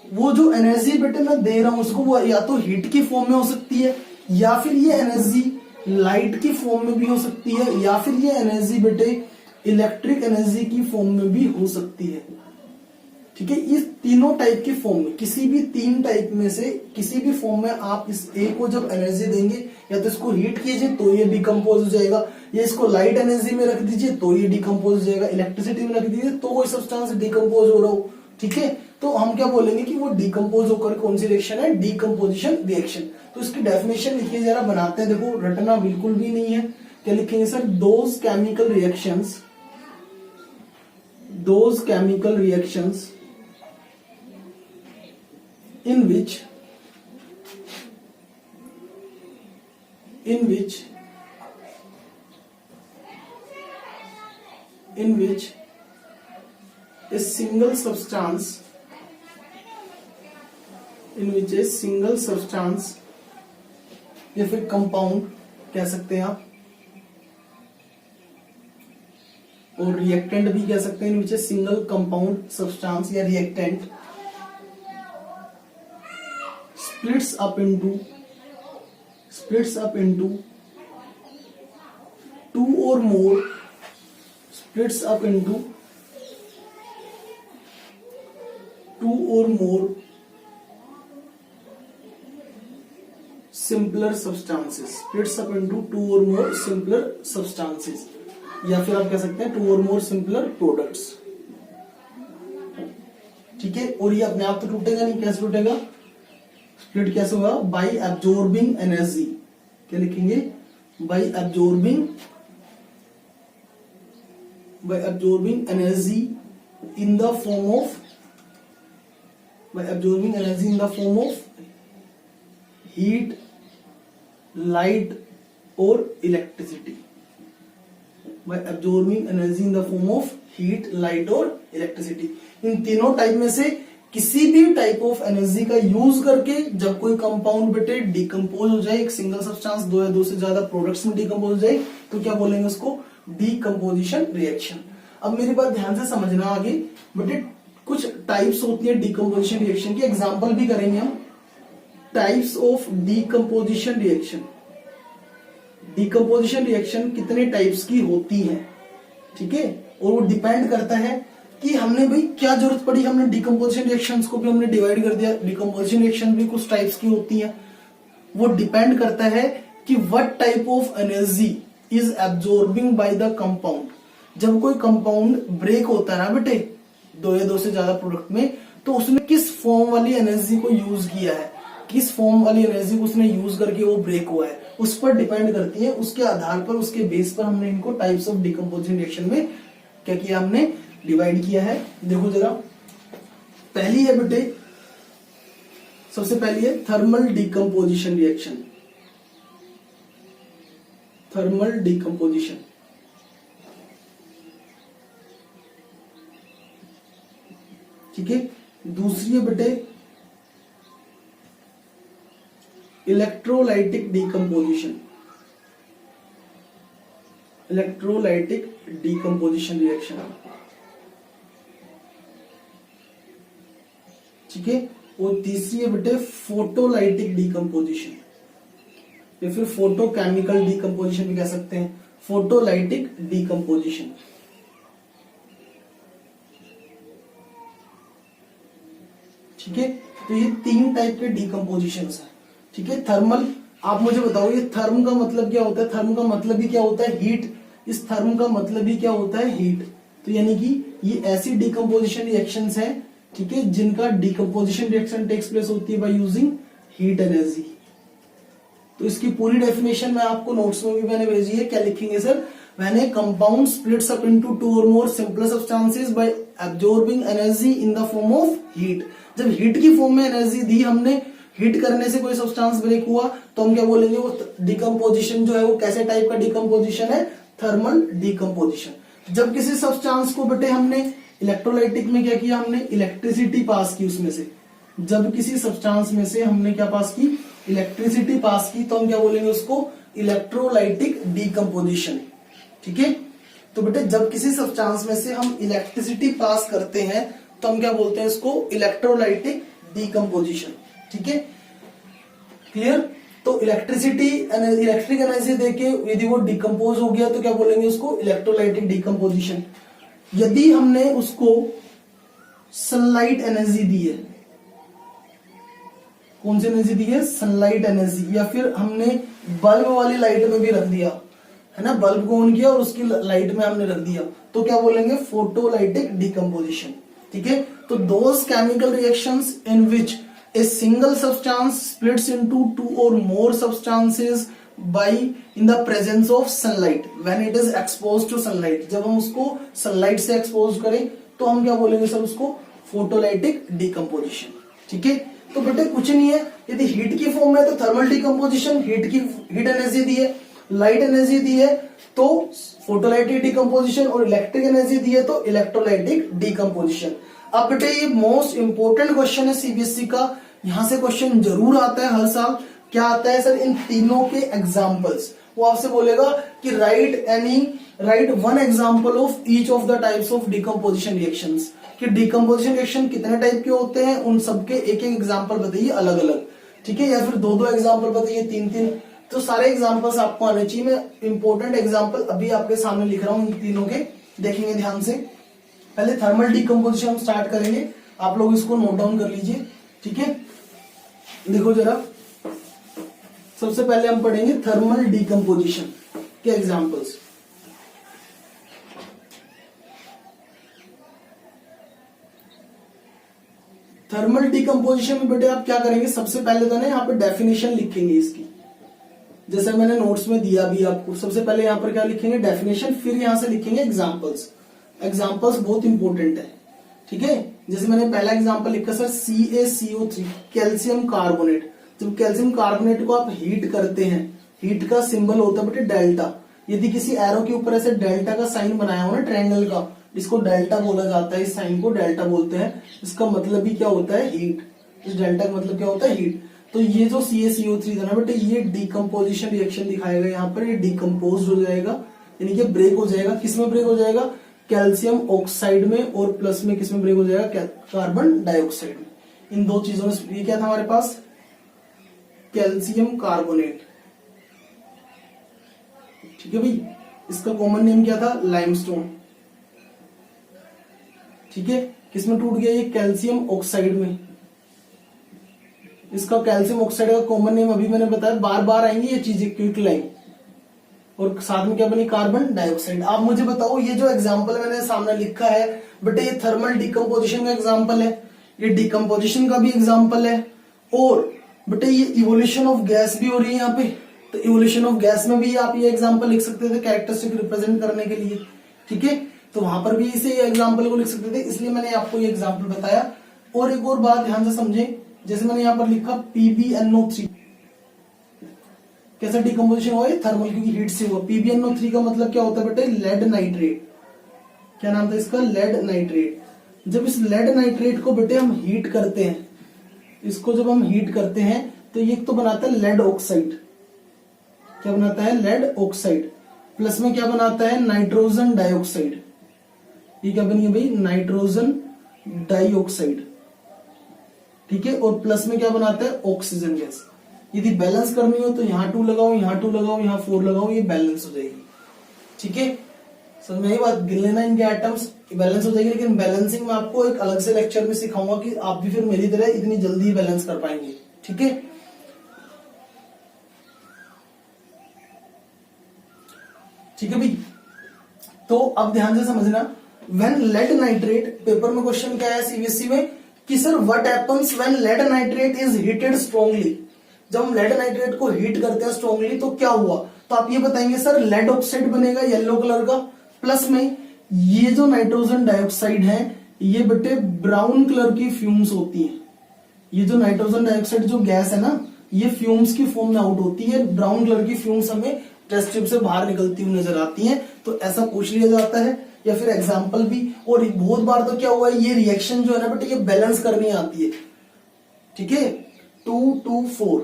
वो जो एनर्जी बेटे मैं दे रहा हूं उसको, वो या तो हीट की फॉर्म में हो सकती है, या फिर ये एनर्जी लाइट की फॉर्म में भी हो सकती है, या फिर ये एनर्जी बेटे इलेक्ट्रिक एनर्जी की फॉर्म में भी हो सकती है। ठीक है, इस तीनों टाइप की फॉर्म में, किसी भी तीन टाइप में से किसी भी फॉर्म में आप इस ए को जब एनर्जी देंगे, या तो इसको हीट कीजिए तो ये डिकम्पोज हो जाएगा, या इसको लाइट एनर्जी में रख दीजिए तो ये डिकम्पोज हो जाएगा, इलेक्ट्रिसिटी में रख दीजिए तो कोई सब्सटेंस डिकम्पोज हो रहा हो। ठीक है, तो हम क्या बोलेंगे कि वो डिकम्पोज होकर कौन सी रिएक्शन है, डिकम्पोजिशन रिएक्शन। तो इसकी डेफिनेशन लिखिए जरा, बनाते हैं। देखो रटना बिल्कुल भी नहीं है। क्या लिखेंगे sir? Those chemical reactions in which a single substance या फिर कंपाउंड कह सकते हैं आप, और रिएक्टेंट भी कह सकते हैं, इन विच ए सिंगल कंपाउंड सब्सटेंस या reactant splits up into two or more simpler substances, या फिर आप कह सकते हैं 2 or more simpler products। ठीक है, और ये अपने आप तो टूटेगा नहीं, कैसे टूटेगा? स्प्लिट कैसे होगा? By absorbing energy. क्या लिखेंगे? By absorbing energy in the form of heat, light और electricity. By absorbing energy in the form of heat, light और इलेक्ट्रिसिटी। इन तीनों टाइप में से किसी भी टाइप ऑफ एनर्जी का यूज करके जब कोई कंपाउंड बेटे डिकम्पोज हो जाए, एक सिंगल सब्सटेंस दो या दो से ज्यादा प्रोडक्ट्स में डिकम्पोज हो जाए, तो क्या बोलेंगे उसको? Decomposition reaction. अब मेरी बात ध्यान से समझना आगे बेटे, कुछ टाइप्स होती है डिकम्पोजिशन रिएक्शन की, एग्जांपल भी करेंगे हम। Types of decomposition reaction. Decomposition reaction कितने टाइप्स की होती है? ठीक है, और वो डिपेंड करता है कि हमने भाई क्या जरूरत पड़ी, हमने डिकम्पोजिशन रिएक्शंस को भी हमने डिवाइड कर दिया। डिकम्पोजिशन रिएक्शन भी कुछ टाइप्स की होती हैं, वो डिपेंड करता है कि what type of energy is absorbing by the compound. जब कोई कंपाउंड ब्रेक होता है ना बेटे, दो या दो से ज्यादा प्रोडक्ट में, तो उसने किस फॉर्म वाली एनर्जी को यूज किया है, किस फॉर्म वाली एनर्जी को उसने यूज करके वो ब्रेक हुआ है, उस पर डिपेंड करती है। उसके आधार पर, उसके बेस पर हमने इनको टाइप्स ऑफ डिकम्पोजिशन रिएक्शन में क्या किया, हमने डिवाइड किया है। देखो जरा, पहली है बेटे, सबसे पहली है thermal decomposition reaction. Thermal decomposition, ठीक है। दूसरी है बेटे electrolytic decomposition. Electrolytic decomposition reaction, ठीक है। और तीसरी है बेटे फोटोलाइटिक डिकम्पोजिशन, या फिर फोटोकेमिकल डिकम्पोजिशन भी कह सकते हैं, फोटोलाइटिक डिकम्पोजिशन। ठीक है, तो ये तीन टाइप के डिकम्पोजिशन है। ठीक है, थर्मल, आप मुझे बताओ ये थर्म का मतलब क्या होता है? थर्म का मतलब ही क्या होता है? हीट। इस थर्म का मतलब ही क्या होता है? हीट। तो यानी कि ये ऐसी डिकम्पोजिशन रिएक्शंस हैं, ठीक है, जिनका डिकम्पोजिशन रिएक्शन टेक्स प्लेस होती है बाय यूजिंग हीट एनर्जी। तो इसकी पूरी डेफिनेशन मैं आपको नोट्स में भी मैंने भेजी है। क्या लिखेंगे sir? When a compound splits up into two or more simpler substances by absorbing energy in the form of heat। जब हीट की फॉर्म में एनर्जी दी हमने, हीट करने से कोई सब्सटेंस ब्रेक हुआ, तो हम क्या बोलेंगे? वो डिकम्पोजिशन जो है वो कैसे टाइप का डिकम्पोजिशन है? Thermal decomposition. जब किसी सब्सटेंस को बेटे हमने इलेक्ट्रोलाइटिक में क्या किया? हमने इलेक्ट्रिसिटी पास की उसमें से। जब किसी सब्सटेंस में से हमने क्या पास की? इलेक्ट्रिसिटी पास की, तो हम क्या बोलेंगे उसको? Electrolytic decomposition. ठीक है, तो बेटे जब किसी सब्सटेंस में से हम इलेक्ट्रिसिटी पास करते हैं तो हम क्या बोलते हैं इसको, इलेक्ट्रोलाइटिक डीकंपोजिशन। ठीक है, क्लियर। तो इलेक्ट्रिक एनर्जी देके यदि वो डिकम्पोज हो गया तो क्या बोलेंगे उसको, इलेक्ट्रोलाइटिक डीकंपोजिशन। यदि हमने उसको सनलाइट एनर्जी दी है, कौन सी एनर्जी दी है, सनलाइट एनर्जी, या फिर हमने बल्ब वाली लाइट में भी रख दिया है ना, बल्ब को ऑन किया और उसकी लाइट में हमने रख दिया, तो क्या बोलेंगे, फोटोलाइटिक डीकंपोजिशन। ठीक है, तो those chemical reactions in which a single substance splits into two or more substances by in the presence of sunlight when it is exposed to sunlight। जब हम उसको सनलाइट से एक्सपोज करें तो हम क्या बोलेंगे सर उसको, फोटोलाइटिक डीकंपोजिशन। ठीक है, तो बेटे कुछ नहीं है, यदि हीट की फॉर्म में तो थर्मल डीकंपोजिशन, हीट एनर्जी दी है, लाइट एनर्जी दी है तो फोटोलाइटिक डीकंपोजिशन, और इलेक्ट्रिक एनर्जी दी है तो इलेक्ट्रोलाइटिक डीकंपोजिशन। अब बेटे ये मोस्ट इंपोर्टेंट क्वेश्चन है सीबीएसई का, यहां से क्वेश्चन जरूर आता है हर साल। क्या आता है सर, इन तीनों के एग्जांपल्स। वो आपसे बोलेगा कि right one example of each of the types of decomposition reactions, कि डिकम्पोजिशन रिएक्शन कितने टाइप के होते हैं, उन सबके एक एक एग्जांपल बताइए अलग अलग। ठीक है, या फिर दो दो एग्जांपल बताइए, तीन तीन, तो सारे एग्जांपल्स आपको आने चाहिए। मैं इंपॉर्टेंट एग्जांपल अभी आपके सामने लिख रहा हूं, इन तीनों के देखेंगे ध्यान से। पहले थर्मल डीकंपोजिशन हम स्टार्ट करेंगे, आप लोग इसको नोट डाउन कर लीजिए। ठीक है, देखो जरा, सबसे पहले हम पढ़ेंगे थर्मल डीकंपोजिशन के एग्जांपल्स। थर्मल डीकंपोजिशन में बेटे आप क्या करेंगे, सबसे पहले तो ना यहाँ पे डेफिनेशन लिखेंगे इसकी, जैसे मैंने नोट्स में दिया भी आपको। सबसे पहले यहाँ पर क्या लिखेंगे, डेफिनेशन, फिर यहां से लिखेंगे एग्जांपल्स। एग्जांपल्स बहुत इंपॉर्टेंट है। ठीक है, जैसे मैंने पहला एग्जांपल लिखा सर, CaCO3 कैल्शियम कार्बोनेट। जब कैल्शियम कार्बोनेट को आप हीट करते हैं, हीट का सिंबल होता है बेटे डेल्टा। यदि किसी एरो के ऊपर ऐसे डेल्टा का साइन बनाया हो ना, ट्रायंगल का, इसको डेल्टा बोला जाता है, इस साइन को डेल्टा बोलते हैं। इसका मतलब ही क्या होता है, हीट। इस डेल्टा का मतलब क्या होता है, हीट। तो ये जो CaCO3 था ना बेटे, ये डिकम्पोजिशन रिएक्शन दिखाएगा यहाँ पर, ये डिकम्पोज हो जाएगा, यानी कि ब्रेक हो जाएगा। किसमें ब्रेक हो जाएगा, कैल्शियम ऑक्साइड में, और प्लस में किसमें ब्रेक हो जाएगा, कार्बन डाइऑक्साइड में। इन दो चीजों में, ये क्या था हमारे पास, कैल्शियम कार्बोनेट। ठीक है भाई, इसका कॉमन नेम क्या था, लाइमस्टोन। ठीक है, किसमें टूट गया, ये कैल्शियम ऑक्साइड में। इसका कैल्शियम ऑक्साइड का कॉमन नेम अभी मैंने बताया, बार बार आएंगी ये चीजें, क्विकलाइन। और साथ में क्या बनी, कार्बन डाइऑक्साइड। आप मुझे बताओ, ये जो एग्जांपल मैंने सामने लिखा है बेटे, ये थर्मल डिकम्पोजिशन का एग्जांपल है, ये डिकम्पोजिशन का भी एग्जांपल है, और बेटे ये इवोल्यूशन ऑफ गैस भी हो रही है यहाँ पे। तो इवोल्यूशन ऑफ गैस में भी आप ये एग्जांपल लिख सकते थे कैरेक्टरिस्टिक रिप्रेजेंट करने के लिए। ठीक है, तो वहां पर भी इसे एग्जाम्पल को लिख सकते थे, इसलिए मैंने आपको ये एग्जाम्पल बताया। और एक और बात ध्यान से समझे, जैसे मैंने यहाँ पर लिखा PbNO3, कैसा डिकम्पोजिशन हुआ, थर्मल, क्योंकि हीट से हुआ। PbNO3 का मतलब क्या होता है बेटे, लेड नाइट्रेट। क्या नाम था इसका, लेड नाइट्रेट। जब इस लेड नाइट्रेट को बेटे हम हीट करते हैं, इसको जब हम हीट करते हैं तो ये तो बनाता है लेड ऑक्साइड। क्या बनाता है, लेड ऑक्साइड। प्लस में क्या बनाता है, नाइट्रोजन डाइऑक्साइड। ये क्या बनी है भाई, नाइट्रोजन डाइऑक्साइड। ठीक है, और प्लस में क्या बनाता है, ऑक्सीजन गैस। यदि बैलेंस करनी हो तो यहाँ 2 लगाओ, यहाँ 2 लगाओ, यहाँ 4 लगाओ, ये बैलेंस हो जाएगी। ठीक है, समझ में आई बात, गिन लेना इनके एटम्स, बैलेंस हो जाएगी। लेकिन बैलेंसिंग में आपको एक अलग से लेक्चर में सिखाऊंगा कि आप भी फिर मेरी तरह इतनी जल्दी बैलेंस कर पाएंगे। ठीक है, ठीक है भाई। तो अब ध्यान से समझना, व्हेन लेड नाइट्रेट, पेपर में क्वेश्चन क्या है सीबीएसई में कि sir what happens when lead nitrate is heated strongly. जब हम लेड नाइट्रेट को हीट करते हैं स्ट्रांगली तो क्या हुआ, तो आप ये बताएंगे सर लेड ऑक्साइड बनेगा येलो कलर का, प्लस में ये जो नाइट्रोजन डाइऑक्साइड है ये बेटे ब्राउन कलर की फ्यूम्स होती हैं। ये जो नाइट्रोजन डाइऑक्साइड जो गैस है ना, ये फ्यूम्स की फॉर्म में आउट होती है, ब्राउन कलर की फ्यूम्स हमें टेस्ट ट्यूब से बाहर निकलती हुई नजर आती हैं। तो ऐसा पूछ लिया जाता है, या फिर एग्जाम्पल भी। और बहुत बार तो क्या हुआ है, ये रिएक्शन जो है ना बेटे, ये बैलेंस करनी आती है। ठीक है, 2 to 4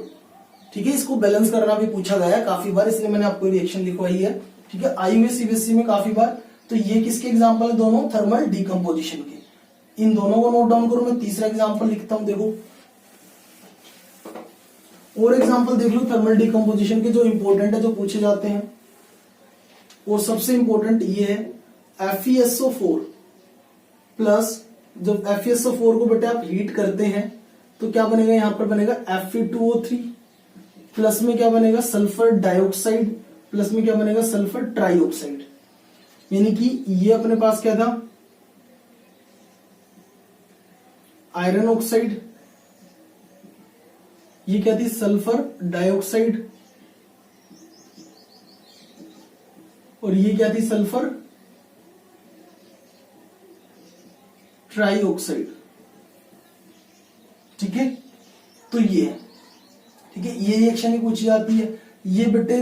ठीक है, इसको बैलेंस करना भी पूछा गया है काफी बार, इसलिए मैंने आपको रिएक्शन लिखवाई है। ठीक है, आई हुई सीबीएसई में काफी बार। तो ये किसके एग्जाम्पल है, दोनों थर्मल डिकम्पोजिशन के। इन दोनों को नोट डाउन करो, मैं तीसरा एग्जाम्पल लिखता हूं। देखो और एग्जाम्पल देख लो थर्मल डिकम्पोजिशन के जो इंपॉर्टेंट है, जो पूछे जाते हैं। और सबसे इंपॉर्टेंट ये है FeSO4 प्लस, जब FeSO4 को बेटा आप हीट करते हैं तो क्या बनेगा, यहां पर बनेगा Fe2O3 प्लस में क्या बनेगा, सल्फर डाइऑक्साइड प्लस में क्या बनेगा, सल्फर ट्राइऑक्साइड। यानी कि ये अपने पास क्या था, आयरन ऑक्साइड, ये क्या थी, सल्फर डाइऑक्साइड, और ये क्या थी, सल्फर ट्राइऑक्साइड। ठीक है, तो ये है। ठीक है, ये रिएक्शन ही पूछी जाती है। ये बेटे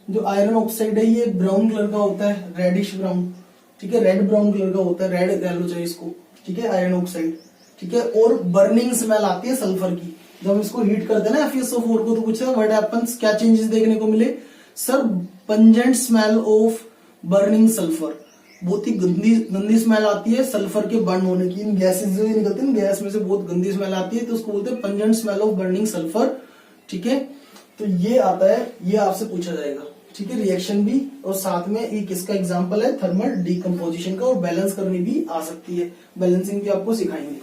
जो आयरन ऑक्साइड है ये ब्राउन कलर का होता है, रेडिश ब्राउन। ठीक है, रेड ब्राउन कलर का होता है, रेड कह लो चाहे इसको। ठीक है, आयरन ऑक्साइड। ठीक है, और बर्निंग स्मेल आती है सल्फर की जब हम इसको हीट करते हैं ना FeSO4 को। तो पूछा व्हाट हैपेंस, क्या चेंजेस देखने को मिले sir, pungent smell of burning sulphur, बहुत ही गंदी स्मेल आती है सल्फर के बर्न होने की। इन गैसेस जो निकलती है, गैस में से बहुत गंदी स्मेल आती है, तो उसको बोलते हैं pungent smell of burning sulphur. ठीक है, तो ये आता है, ये आपसे पूछा जाएगा। ठीक है, रिएक्शन भी, और साथ में एक इसका एग्जांपल है थर्मल डिकम्पोजिशन का, और बैलेंस करनी भी आ सकती है, बैलेंसिंग भी आपको सिखाएंगे।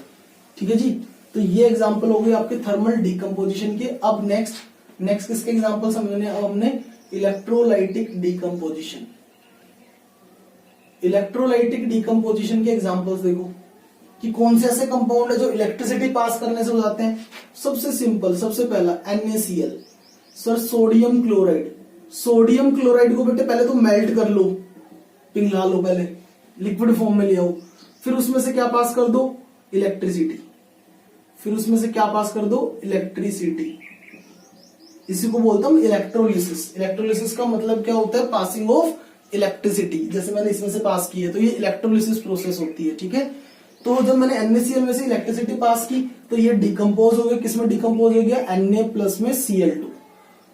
ठीक है जी, तो ये एग्जांपल हो गए आपके थर्मल डिकम्पोजिशन के। अब नेक्स्ट किसके एग्जांपल समझने, अब हमने इलेक्ट्रोलाइटिक डिकम्पोजिशन। इलेक्ट्रोलाइटिक डिकम्पोजिशन के एग्जांपल्स देखो कि कौन से ऐसे कंपाउंड है जो इलेक्ट्रिसिटी पास करने से हो जाते हैं। सबसे सिंपल, सबसे पहला NaCl, sir sodium chloride. Sodium chloride को बेटे पहले तो मेल्ट कर लो, पिघला लो, पहले लिक्विड फॉर्म में ले आओ, फिर उसमें से क्या पास कर दो, इलेक्ट्रिसिटी। फिर उसमें से क्या पास कर दो, इलेक्ट्रिसिटी। इसी को बोलता हूं इलेक्ट्रोलिसिस। इलेक्ट्रोलिसिस का मतलब क्या होता है, पासिंग ऑफ इलेक्ट्रिसिटी। जैसे मैंने इसमें से पास की है, तो ये इलेक्ट्रोलिसिस प्रोसेस होती है। ठीक है, तो जब मैंने NaCl में से इलेक्ट्रिसिटी पास की तो ये डिकम्पोज हो गया, किसमें डिकम्पोज हो गया, Na प्लस में Cl2।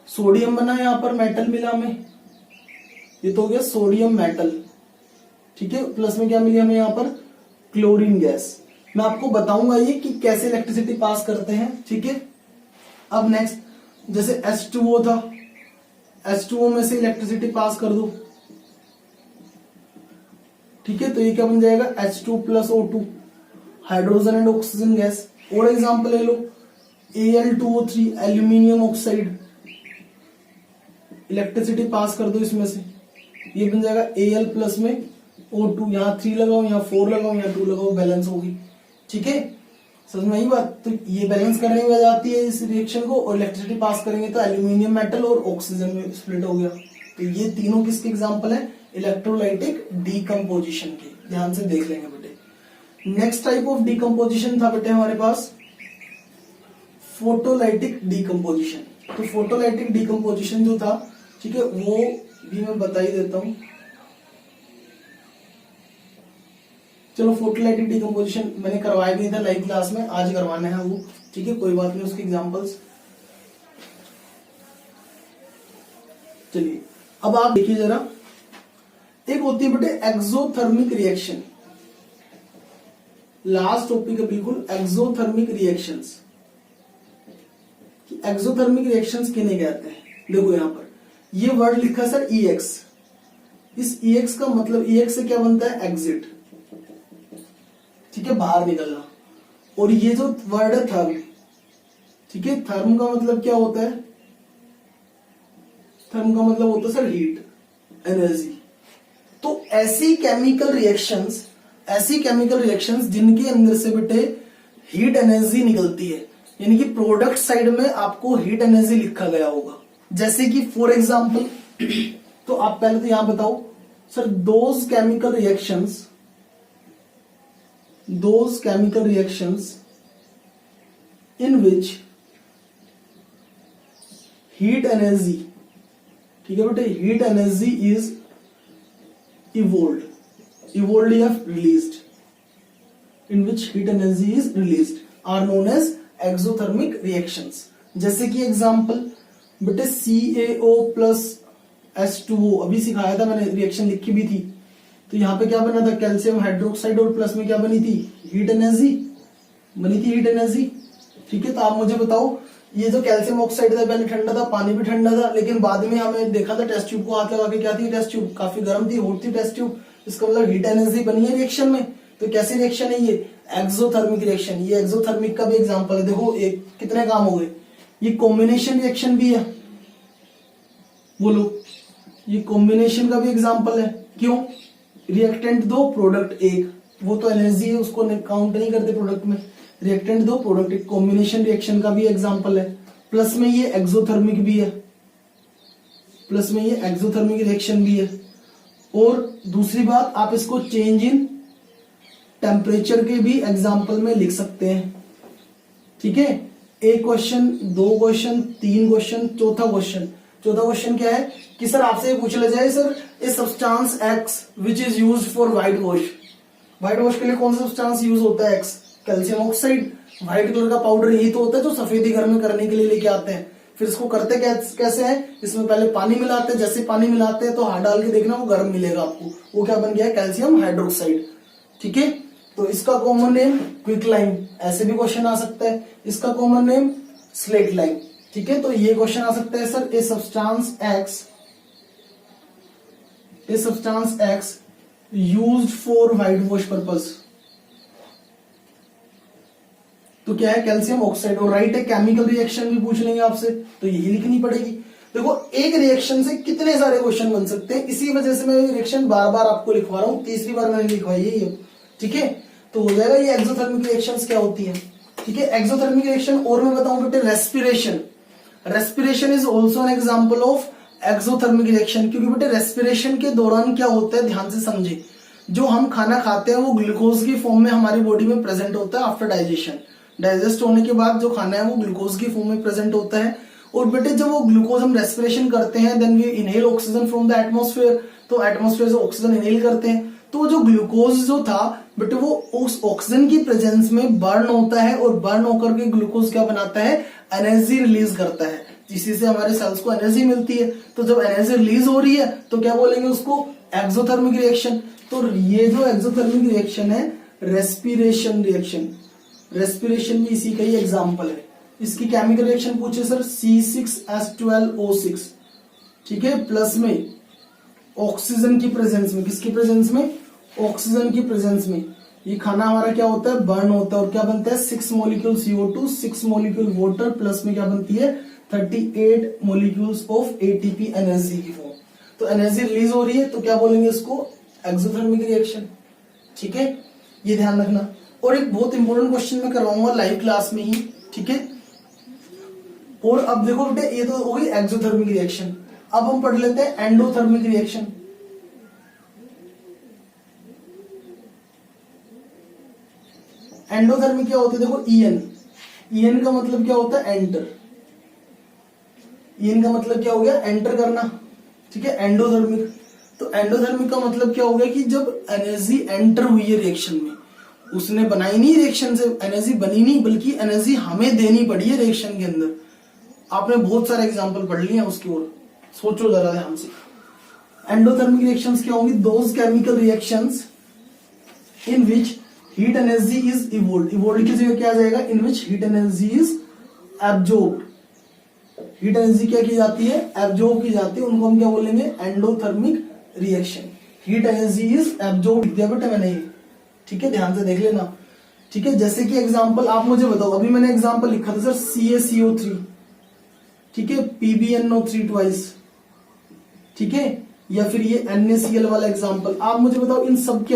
सोडियम बना यहां पर, मेटल मिला हमें, ये तो हो गया सोडियम मेटल। ठीक है, प्लस में क्या मिली हमें यहां पर, क्लोरीन गैस। मैं आपको बताऊंगा ये कि कैसे इलेक्ट्रिसिटी पास करते हैं। ठीक है, अब नेक्स्ट जैसे H2O था, H2O में से इलेक्ट्रिसिटी पास कर दो। ठीक है, तो ये क्या बन जाएगा, H2 plus O2, hydrogen and oxygen gas. और एग्जांपल ले लो, Al2O3, aluminium oxide, electricity pass कर दो इसमें से, ये बन जाएगा Al प्लस में O2, यहाँ 3 लगाओ, यहाँ 4 लगाओ, यहाँ 2 लगाओ, बैलेंस होगी। ठीक है, समझ में आई बात। तो ये बैलेंस करने में आ जाती है इस रिएक्शन को, और इलेक्ट्रिसिटी पास करेंगे तो एल्यूमिनियम मेटल और ऑक्सीजन में स्प्लिट हो गया। तो ये तीनों किसके एग्जांपल है, इलेक्ट्रोलाइटिक डिकम्पोजिशन के। ध्यान से देख लेंगे बेटे। नेक्स्ट टाइप ऑफ डिकम्पोजिशन था बेटे हमारे पास फोटोलाइटिक डिकम्पोजिशन। तो फोटोलाइटिक डिकम्पोजिशन जो था, ठीक है, वो भी मैं बता ही देता हूं। चलो, फोटोलाइटिक डिकम्पोजिशन मैंने करवाया भी था लाइव क्लास में, आज करवाना है वो। ठीक है, कोई बात नहीं, उसके एग्जांपल्स। चलिए अब आप देखिए जरा, एक होती है बेटे एक्सोथर्मिक रिएक्शन। लास्ट टॉपिक है बिल्कुल, एक्सोथर्मिक रिएक्शंस। एक्सोथर्मिक रिएक्शंस किन्हें कहते हैं, देखो यहां पर ये वर्ड लिखा सर EX। इस EX का मतलब, EX से क्या बनता है, एग्जिट। ठीक है, बाहर निकलना। और ये जो वर्ड है थर्म, ठीक है, थर्म का मतलब क्या होता है, थर्म का मतलब होता है सर हीट, एनर्जी। तो ऐसी केमिकल रिएक्शंस जिनके अंदर से बेटे हीट एनर्जी निकलती है, यानी कि प्रोडक्ट साइड में आपको हीट एनर्जी लिखा गया होगा। जैसे कि फॉर एग्जांपल, तो आप पहले तो यहां बताओ sir, those chemical reactions in which heat energy, ठीक है बेटे, हीट एनर्जी इज evolved या released, in which heat energy is released are known as exothermic reactions। जैसे कि एग्जांपल, बेटे CaO प्लस H2O, अभी सिखाया था मैंने, रिएक्शन लिखी भी थी। तो यहाँ पे क्या बना था, कैल्शियम हाइड्रोक्साइड और प्लस में क्या बनी थी, हीट एनर्जी बनी थी, हीट एनर्जी। ठीक है, तो आप मुझे बताओ, ये जो कैल्शियम ऑक्साइड था पहले ठंडा था, पानी भी ठंडा था, लेकिन बाद में हमें देखा था टेस्ट ट्यूब को हाथ लगा के, क्या थी टेस्ट ट्यूब, काफी गर्म थी, हॉट थी टेस्ट ट्यूब। इसका मतलब हीट एनर्जी बनी है रिएक्शन में। तो कैसी रिएक्शन है ये, एक्सोथर्मिक रिएक्शन। ये एक्सोथर्मिक का भी एग्जांपल है। देखो एक कितने काम हो गए, ये कॉम्बिनेशन रिएक्शन भी है, बोलो ये कॉम्बिनेशन का भी एग्जांपल है। क्यों, रिएक्टेंट दो प्रोडक्ट एक, वो तो एनर्जी है, उसको काउंट नहीं करते प्रोडक्ट में। रिएक्टेंट दो प्रोडक्ट एक, कॉम्बिनेशन रिएक्शन का भी एग्जांपल है। प्लस में ये एक्सोथर्मिक भी है, प्लस में ये एक्सोथर्मिक रिएक्शन भी है। और दूसरी बात, आप इसको चेंज इन टेम्परेचर के भी एग्जांपल में लिख सकते हैं। ठीक है, एक क्वेश्चन, दो क्वेश्चन, तीन क्वेश्चन, चौथा क्वेश्चन। चौथा क्वेश्चन क्या है कि सर आपसे ये पूछ लिया जाए, sir a substance x which is used for white wash. White wash के लिए कौन सा सब्सटेंस यूज होता है, x, calcium oxide. White colour का पाउडर यही तो होता है जो सफेदी घर में करने के लिए लेके आते हैं। फिर इसको करते कैसे हैं, इसमें पहले पानी मिलाते हैं, जैसे पानी मिलाते हैं तो हाथ डाल के देखना वो गर्म मिलेगा आपको, वो क्या बन गया है, कैल्शियम हाइड्रोक्साइड। ठीक है, तो इसका कॉमन नेम क्विक लाइम, ऐसे भी क्वेश्चन आ सकता है। इसका कॉमन नेम स्लेट लाइम। ठीक है, तो ये क्वेश्चन आ सकता है, sir a substance x used for white wash purpose. तो क्या है, कैल्शियम ऑक्साइड। और राइट है, केमिकल रिएक्शन भी पूछ लेंगे आपसे, तो यही लिखनी पड़ेगी। देखो एक रिएक्शन से कितने सारे क्वेश्चन बन सकते हैं, इसी वजह से मैं रिएक्शन बार बार आपको लिखवा रहा हूं, तीसरी बार मैंने लिखवाई है ये। ठीक है, तो हो जाएगा ये एक्सोथर्मिक रिएक्शंस क्या होती है। ठीक है, एक्सोथर्मिक रिएक्शन। और मैं बताऊं बेटे, respiration, respiration is also an example of exothermic reaction. क्योंकि बेटे रेस्पिरेशन के दौरान क्या होता है, ध्यान से समझे, जो हम खाना खाते हैं वो ग्लूकोज की फॉर्म में हमारी बॉडी में प्रेजेंट होता है आफ्टर डाइजेशन। डाइजेस्ट होने के बाद जो खाना है वो ग्लूकोज की फॉर्म में प्रेजेंट होता है। और बेटे जब वो ग्लूकोज हम रेस्पिरेशन करते हैं, then we inhale oxygen from the atmosphere, तो एटमॉस्फेयर से ऑक्सीजन इनहेल करते हैं, तो जो ग्लूकोज जो था बेटे वो उस ऑक्सीजन की प्रेजेंस में बर्न होता है, और बर्न होकर के ग्लूकोज क्या बनाता है, एनर्जी रिलीज करता है, जिससे से हमारे सेल्स को एनर्जी मिलती है। तो जब एनर्जी रिलीज हो रही है तो क्या बोलेंगे उसको, एक्सोथर्मिक रिएक्शन। तो ये जो एक्सोथर्मिक रिएक्शन है, रेस्पिरेशन रिएक्शन, रेस्पिरेशन भी इसी का ही एग्जाम्पल है। इसकी केमिकल रिएक्शन पूछे सर, C6H12O6। ठीक है, प्लस में ऑक्सीजन की प्रेजेंस में, किसकी प्रेजेंस में, ऑक्सीजन की प्रेजेंस में ये खाना हमारा क्या होता है, बर्न होता है, और क्या बनता है, 6 molecule CO2, 6 molecule water, plus में क्या बनती है, 38 मॉलिक्यूल्स ऑफ ATP एनर्जी की फॉर्म। तो एनर्जी रिलीज हो रही है, तो क्या बोलेंगे इसको, एक्सोथर्मिक रिएक्शन। ठीक है, ये ध्यान रखना। और एक बहुत इंपॉर्टेंट क्वेश्चन मैं करवाऊंगा लाइव क्लास में ही। ठीक है, और अब देखो बेटे, ये तो हो गई एक्सोथर्मिक रिएक्शन। अब हम पढ़ लेते हैं एंडोथर्मिक रिएक्शन। एंडोथर्मिक क्या होता है, देखो EN का मतलब क्या होता है, एंटर। EN का मतलब क्या हो गया, एंटर करना। ठीक है, एंडोथर्मिक। तो एंडोथर्मिक का मतलब क्या हो गया कि जब एनर्जी एंटर हुई है रिएक्शन में, उसने बनाई नहीं, रिएक्शन से एनर्जी बनी नहीं, बल्कि एनर्जी हमें देनी पड़ी है रिएक्शन के अंदर। आपने बहुत सारे एग्जांपल पढ़ लिए हैं उसकी ओर, सोचो जरा ध्यान से। एंडोथर्मिक रिएक्शंस क्या होंगी, those chemical reactions in which heat energy is evolved की जगह क्या आ जाएगा, in which heat energy is absorbed. Heat energy क्या की जाती है, एब्जॉर्ब की जाती है, उनको हम क्या बोलेंगे, endothermic reaction. Heat energy is absorb दिया बेटा मैंने ये। ठीक है, ध्यान से देख लेना। ठीक है, जैसे कि एग्जांपल आप मुझे बताओ, अभी मैंने एग्जांपल लिखा था सर CaCO3, ठीक है, PbNO3 ट्वाइस, ठीक है, या फिर ये NaCl वाला एग्जांपल। आप मुझे बताओ इन सब के